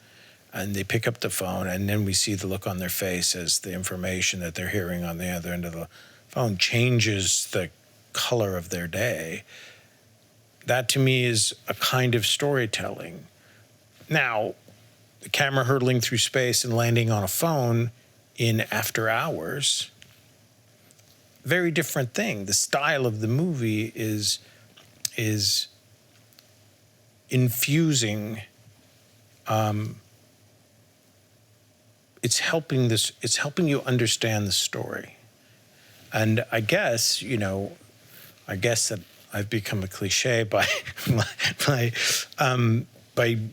and they pick up the phone, and then we see the look on their face as the information that they're hearing on the other end of the phone changes the color of their day. That to me is a kind of storytelling. Now, the camera hurtling through space and landing on a phone in After Hours, very different thing. The style of the movie is infusing. It's helping you understand the story. And I guess, you know, that I've become a cliche by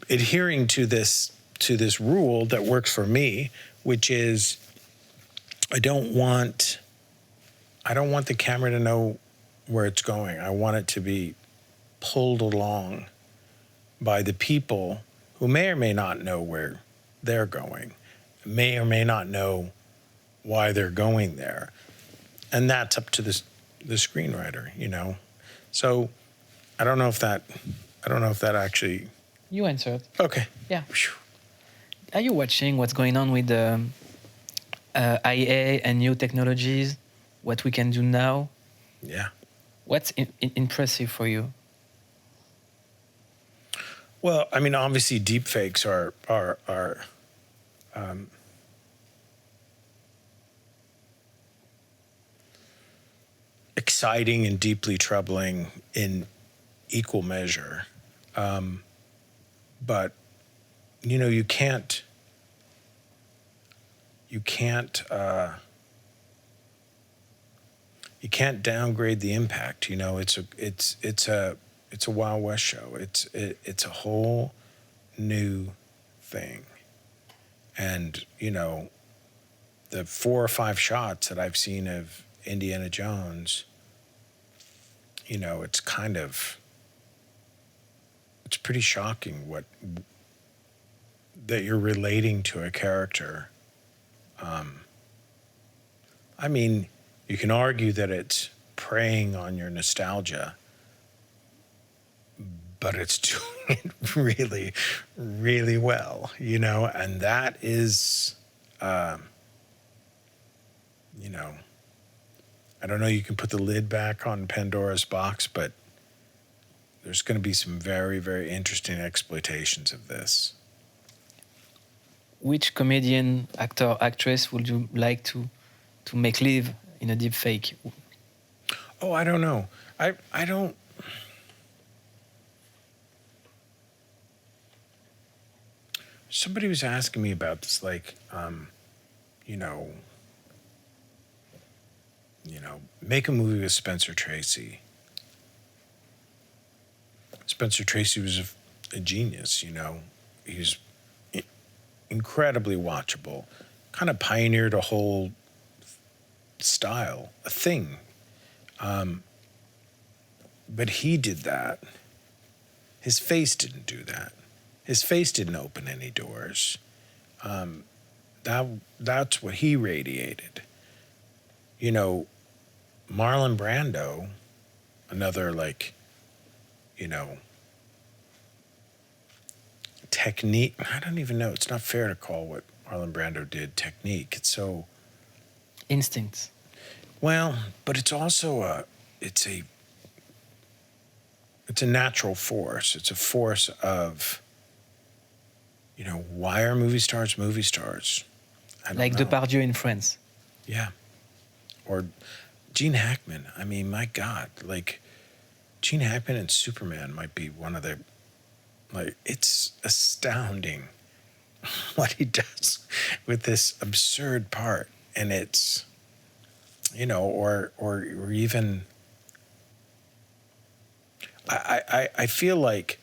adhering to this rule that works for me, which is I don't want the camera to know where it's going. I want it to be pulled along by the people who may or may not know where they're going, may or may not know why they're going there. And that's up to the screenwriter, you know. So I don't know if that actually. You answered. Okay. Yeah. Are you watching what's going on with the IA and new technologies? What we can do now? Yeah. What's impressive for you? Well, I mean, obviously, deepfakes are exciting and deeply troubling in equal measure. But you can't downgrade the impact. It's a Wild West show. It's a whole new thing. And the 4 or 5 shots that I've seen of Indiana Jones, it's pretty shocking that you're relating to a character. I mean, you can argue that it's preying on your nostalgia, but it's doing it really, really well, and that is, I don't know, you can put the lid back on Pandora's box, but there's going to be some very, very interesting exploitations of this. Which comedian, actor, actress would you like to make live in a deep fake? Oh, I don't know. I don't. Somebody was asking me about this, like, make a movie with Spencer Tracy. Spencer Tracy was a genius, He was incredibly watchable, kind of pioneered a whole style, a thing. But he did that. His face didn't do that. His face didn't open any doors. That's what he radiated. Marlon Brando, another technique. I don't even know. It's not fair to call what Marlon Brando did technique. It's so instincts. Well, but it's also it's a natural force. It's a force of, why are movie stars movie stars? Like Depardieu in Friends. Yeah. Or Gene Hackman. I mean, my God, Gene Hackman and Superman might be one of the, it's astounding what he does with this absurd part. And it's, or even, I feel like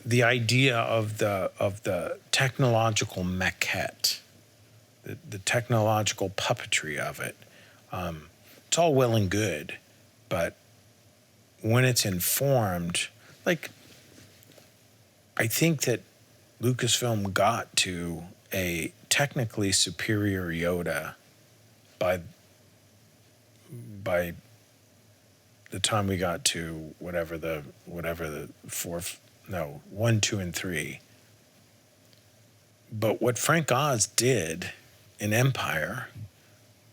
the idea of the technological maquette, the technological puppetry of it, it's all well and good, but when it's informed, I think that Lucasfilm got to a technically superior Yoda by the time we got to whatever the 1, 2, and 3. But what Frank Oz did in Empire,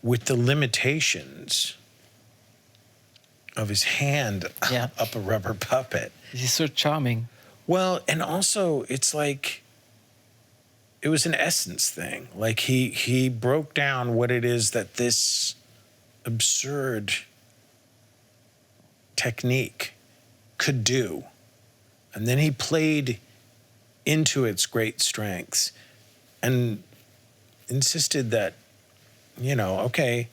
with the limitations of his hand up a rubber puppet. He's so charming. Well, and also it's like, it was an essence thing. He broke down what it is that this absurd technique could do. And then he played into its great strengths and insisted that, okay,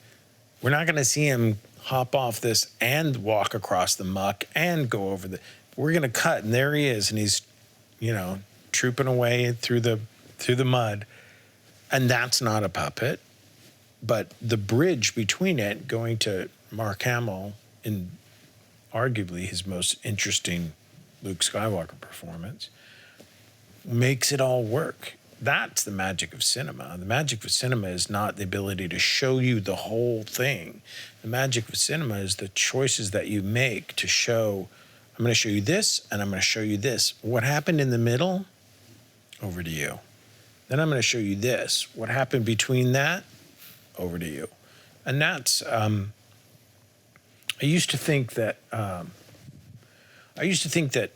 we're not going to see him hop off this and walk across the muck and go over we're going to cut, and there he is, and he's, trooping away through the mud. And that's not a puppet. But the bridge between it, going to Mark Hamill in arguably his most interesting Luke Skywalker performance, makes it all work. That's the magic of cinema. The magic of cinema is not the ability to show you the whole thing. The magic of cinema is the choices that you make to show, I'm going to show you this, and I'm going to show you this. What happened in the middle? Over to you. Then I'm going to show you this. What happened between that? Over to you. And that's, I used to think that, I used to think that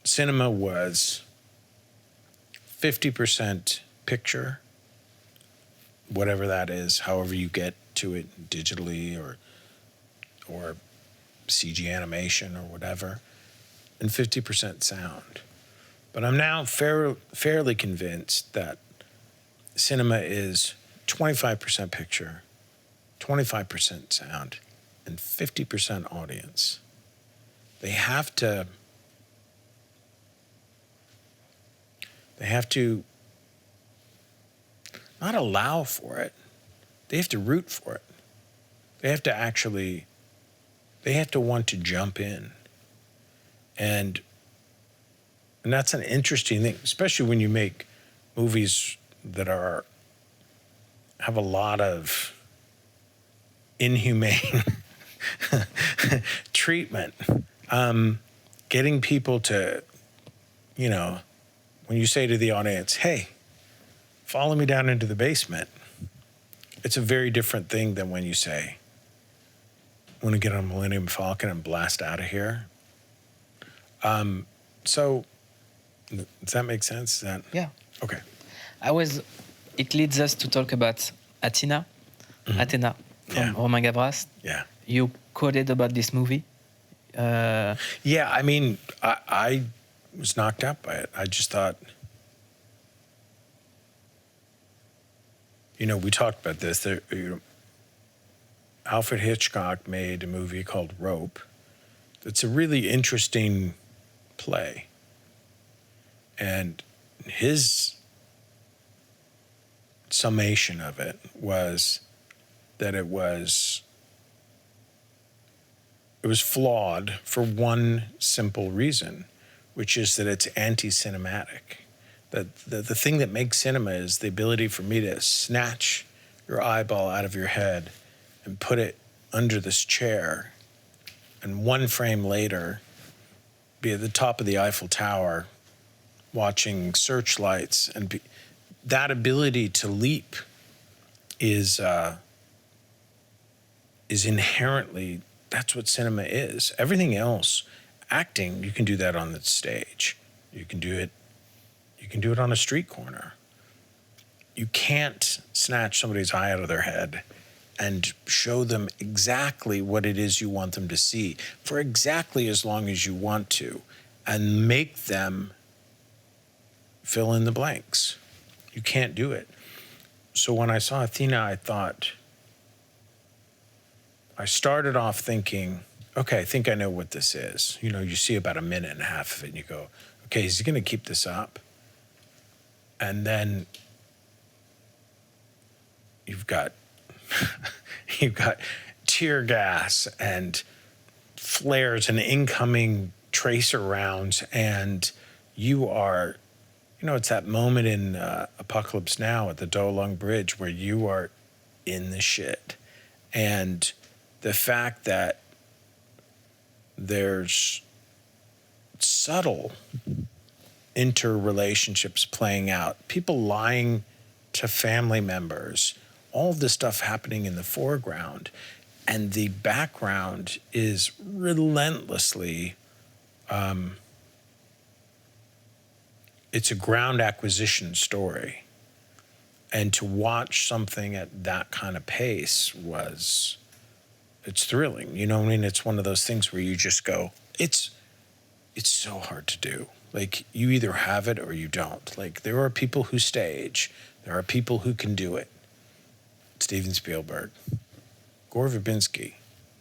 cinema was 50% picture, whatever that is, however you get to it digitally or CG animation or whatever, and 50% sound. But I'm now fairly convinced that cinema is 25% picture, 25% sound, and 50% audience. They have to not allow for it. They have to root for it. They have to want to jump in. And that's an interesting thing, especially when you make movies that have a lot of inhumane treatment. Getting people to, when you say to the audience, hey, follow me down into the basement, it's a very different thing than when you say, I want to get on Millennium Falcon and blast out of here. So, does that make sense? Yeah. Okay. It leads us to talk about Athena from Romain Gavras. Yeah. You quoted about this movie. Yeah, I mean, I was knocked out by it. I just thought, we talked about this. Alfred Hitchcock made a movie called Rope. It's a really interesting play. And his summation of it was that it was flawed for one simple reason, which is that it's anti-cinematic. That the thing that makes cinema is the ability for me to snatch your eyeball out of your head and put it under this chair, and one frame later be at the top of the Eiffel Tower watching searchlights, and that ability to leap is inherently, that's what cinema is. Everything else, acting, you can do that on the stage. You can do it on a street corner. You can't snatch somebody's eye out of their head and show them exactly what it is you want them to see for exactly as long as you want to, and make them fill in the blanks. You can't do it. So when I saw Athena, I started off thinking, okay, I think I know what this is. You see about a minute and a half of it and you go, okay, is he going to keep this up? And then you've got tear gas and flares and incoming tracer rounds, and you are, it's that moment in Apocalypse Now at the Do Long Bridge where you are in the shit. And the fact that there's subtle interrelationships playing out, people lying to family members, all of this stuff happening in the foreground, and the background is relentlessly, it's a ground acquisition story. And to watch something at that kind of pace it's thrilling. It's one of those things where you just go, it's so hard to do. Like, you either have it or you don't. Like, there are people who stage, there are people who can do it. Steven Spielberg, Gore Verbinski.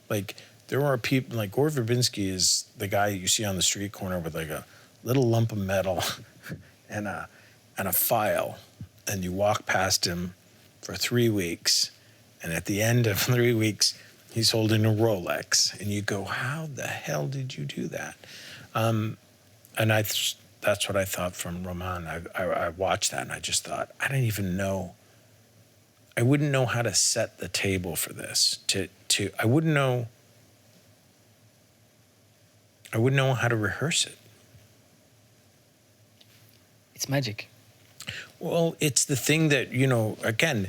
Like, there are people, like Gore Verbinski is the guy you see on the street corner with like a little lump of metal and a file, and you walk past him for 3 weeks, and at the end of 3 weeks, he's holding a Rolex, and you go, how the hell did you do that? And that's what I thought from Roman. I watched that, and I just thought, I don't even know. I wouldn't know how to set the table for this. I wouldn't know how to rehearse it. It's magic. Well, it's the thing that, again,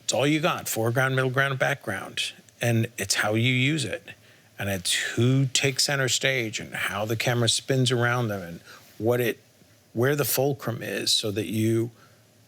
it's all you got, foreground, middle ground, background. And it's how you use it. And it's who takes center stage and how the camera spins around them and where the fulcrum is, so that you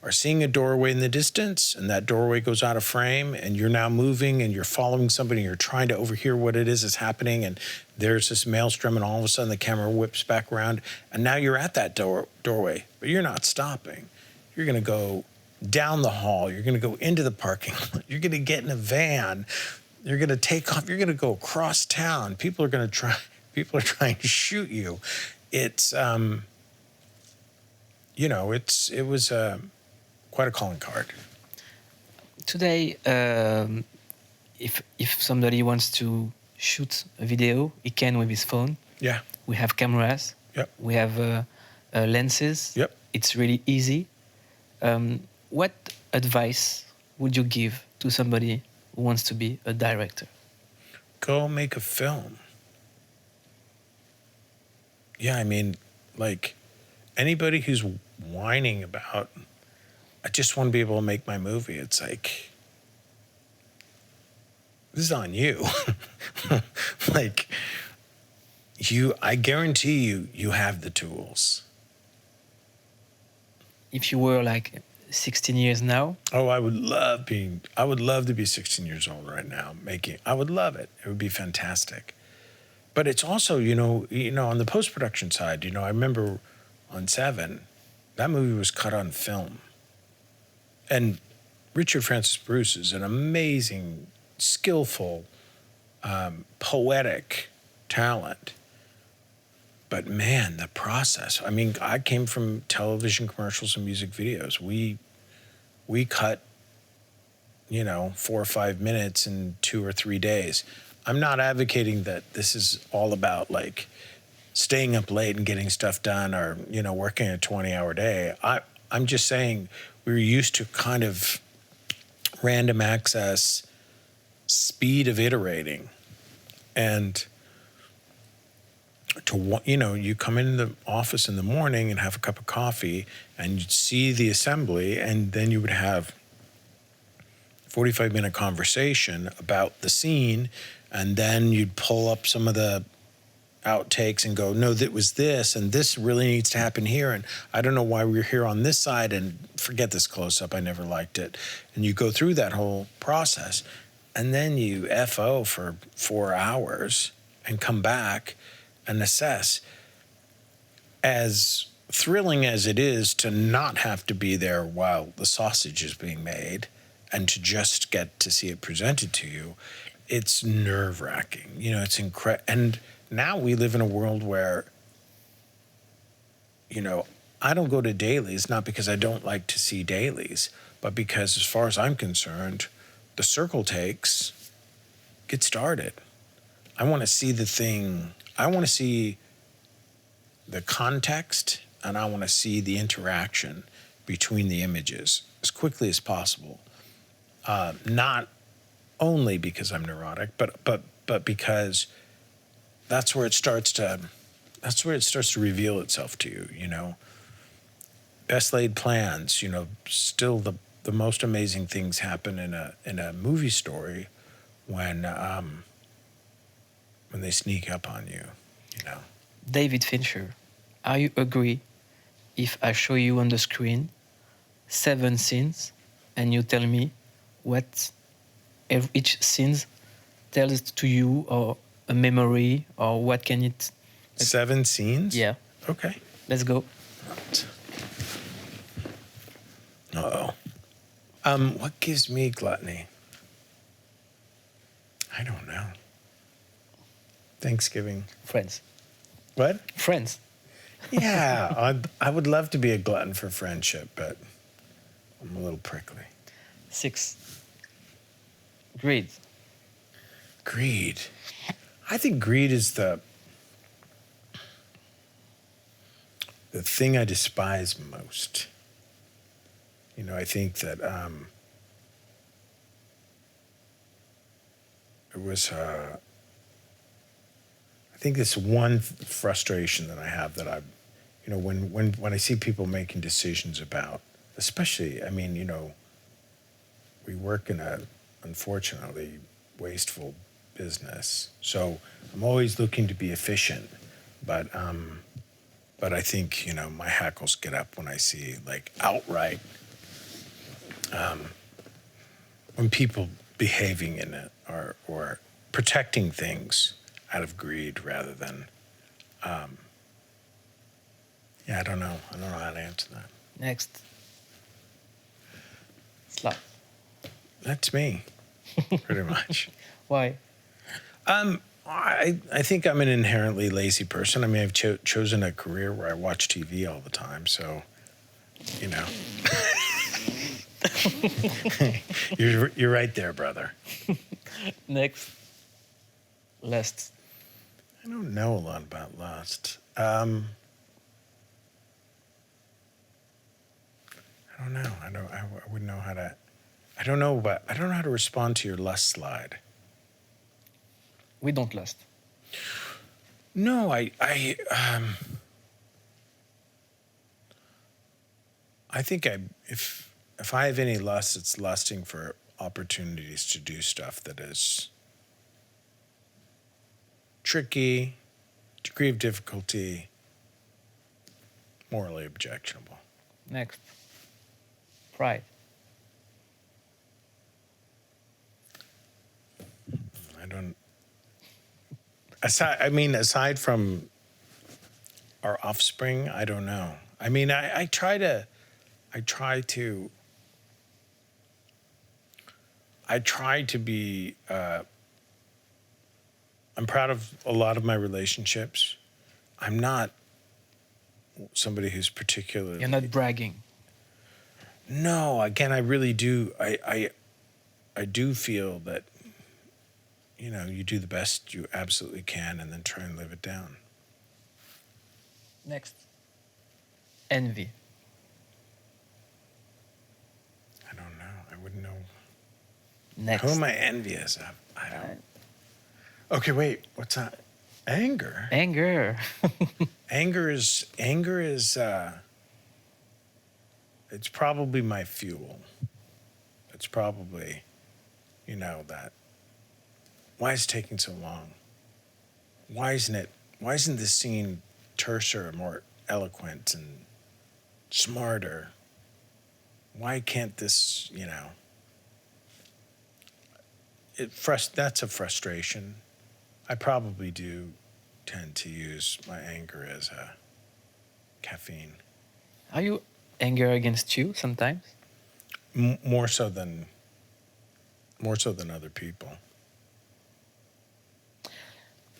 are seeing a doorway in the distance and that doorway goes out of frame and you're now moving and you're following somebody and you're trying to overhear what it is that's happening, and there's this maelstrom and all of a sudden the camera whips back around and now you're at that doorway, but you're not stopping. You're going to go down the hall. You're going to go into the parking lot. You're going to get in a van. You're going to take off. You're going to go across town. People are trying to shoot you. It's, it was quite a calling card. Today, if somebody wants to shoot a video, he can with his phone. Yeah. We have cameras. Yep. We have lenses. Yep. It's really easy. What advice would you give to somebody who wants to be a director? Go make a film. Yeah, I mean, like, anybody who's whining about, I just want to be able to make my movie, it's like, this is on you. Like, I guarantee you have the tools. If you were like 16 years now? Oh, I would love to be 16 years old right now I would love it. It would be fantastic. But it's also, on the post-production side, I remember on Seven, that movie was cut on film. And Richard Francis Bruce is an amazing, skillful, poetic talent. But man, the process. I mean, I came from television commercials and music videos. We cut, 4 or 5 minutes in 2 or 3 days. I'm not advocating that this is all about like staying up late and getting stuff done or, working a 20-hour day. I'm just saying we were used to kind of random access, speed of iterating. And you come into the office in the morning and have a cup of coffee and you'd see the assembly, and then you would have 45-minute conversation about the scene, and then you'd pull up some of the outtakes and go, no, that was this, and this really needs to happen here, and I don't know why we're here on this side, and forget this close-up, I never liked it. And you go through that whole process, and then you FO for 4 hours and come back and assess. As thrilling as it is to not have to be there while the sausage is being made and to just get to see it presented to you, it's nerve-wracking. It's incredible. And now we live in a world where, I don't go to dailies, not because I don't like to see dailies, but because as far as I'm concerned, the circle takes, get started. I want to see the thing. I want to see the context, and I want to see the interaction between the images as quickly as possible. Not only because I'm neurotic, but because that's where it starts to reveal itself to you. Best laid plans. Still the most amazing things happen in a movie story when they sneak up on you. David Fincher, are you agree if I show you on the screen 7 scenes and you tell me what each scene tells to you, or a memory, or what can it... 7 scenes? Yeah. Okay. Let's go. Uh-oh. What gives me gluttony? I don't know. Thanksgiving. Friends. What? Friends. Yeah, I would love to be a glutton for friendship, but I'm a little prickly. 6. Greed. Greed. I think greed is the thing I despise most. I think that it was... I think this one frustration that I have that when I see people making decisions about, especially, we work in a, unfortunately, wasteful business. So I'm always looking to be efficient, but I think, you know, my hackles get up when I see like outright when people behaving in it or protecting things out of greed rather than I don't know how to answer that. Next. Slap. That's me, pretty much. Why? I think I'm an inherently lazy person. I mean, I've chosen a career where I watch TV all the time, so, you know. You're right there, brother. Next. Lust. I don't know a lot about lust. I don't know. I wouldn't know how to. I don't know how to respond to your lust slide. We don't lust. No, I think if I have any lust, it's lusting for opportunities to do stuff that is tricky, degree of difficulty, morally objectionable. Next. Pride. I don't. Aside from our offspring, I don't know. I mean, I try to be. I'm proud of a lot of my relationships. I'm not somebody who's particularly. You're not bragging. No, again, I really do. I do feel that, you know, you do the best you absolutely can and then try and live it down. Next. Envy. I don't know. I wouldn't know. Next. Who am I envious of? I don't. Okay, wait. What's that? Anger. Anger. Anger is. It's probably my fuel. It's probably, you know, that. Why is it taking so long? Why isn't this scene terser, more eloquent and smarter? Why can't this, you know? That's a frustration. I probably do tend to use my anger as a caffeine. Are you angry against you sometimes? More so than other people.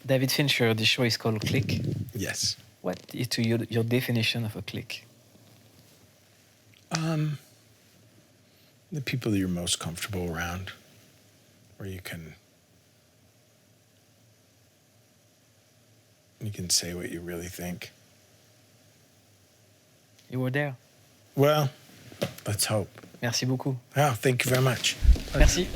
David Fincher, the show is called Click. Yes. What is to you your definition of a click? The people that you're most comfortable around, where you can say what you really think. You were there. Well, let's hope. Merci beaucoup. Oh, thank you very much. Merci.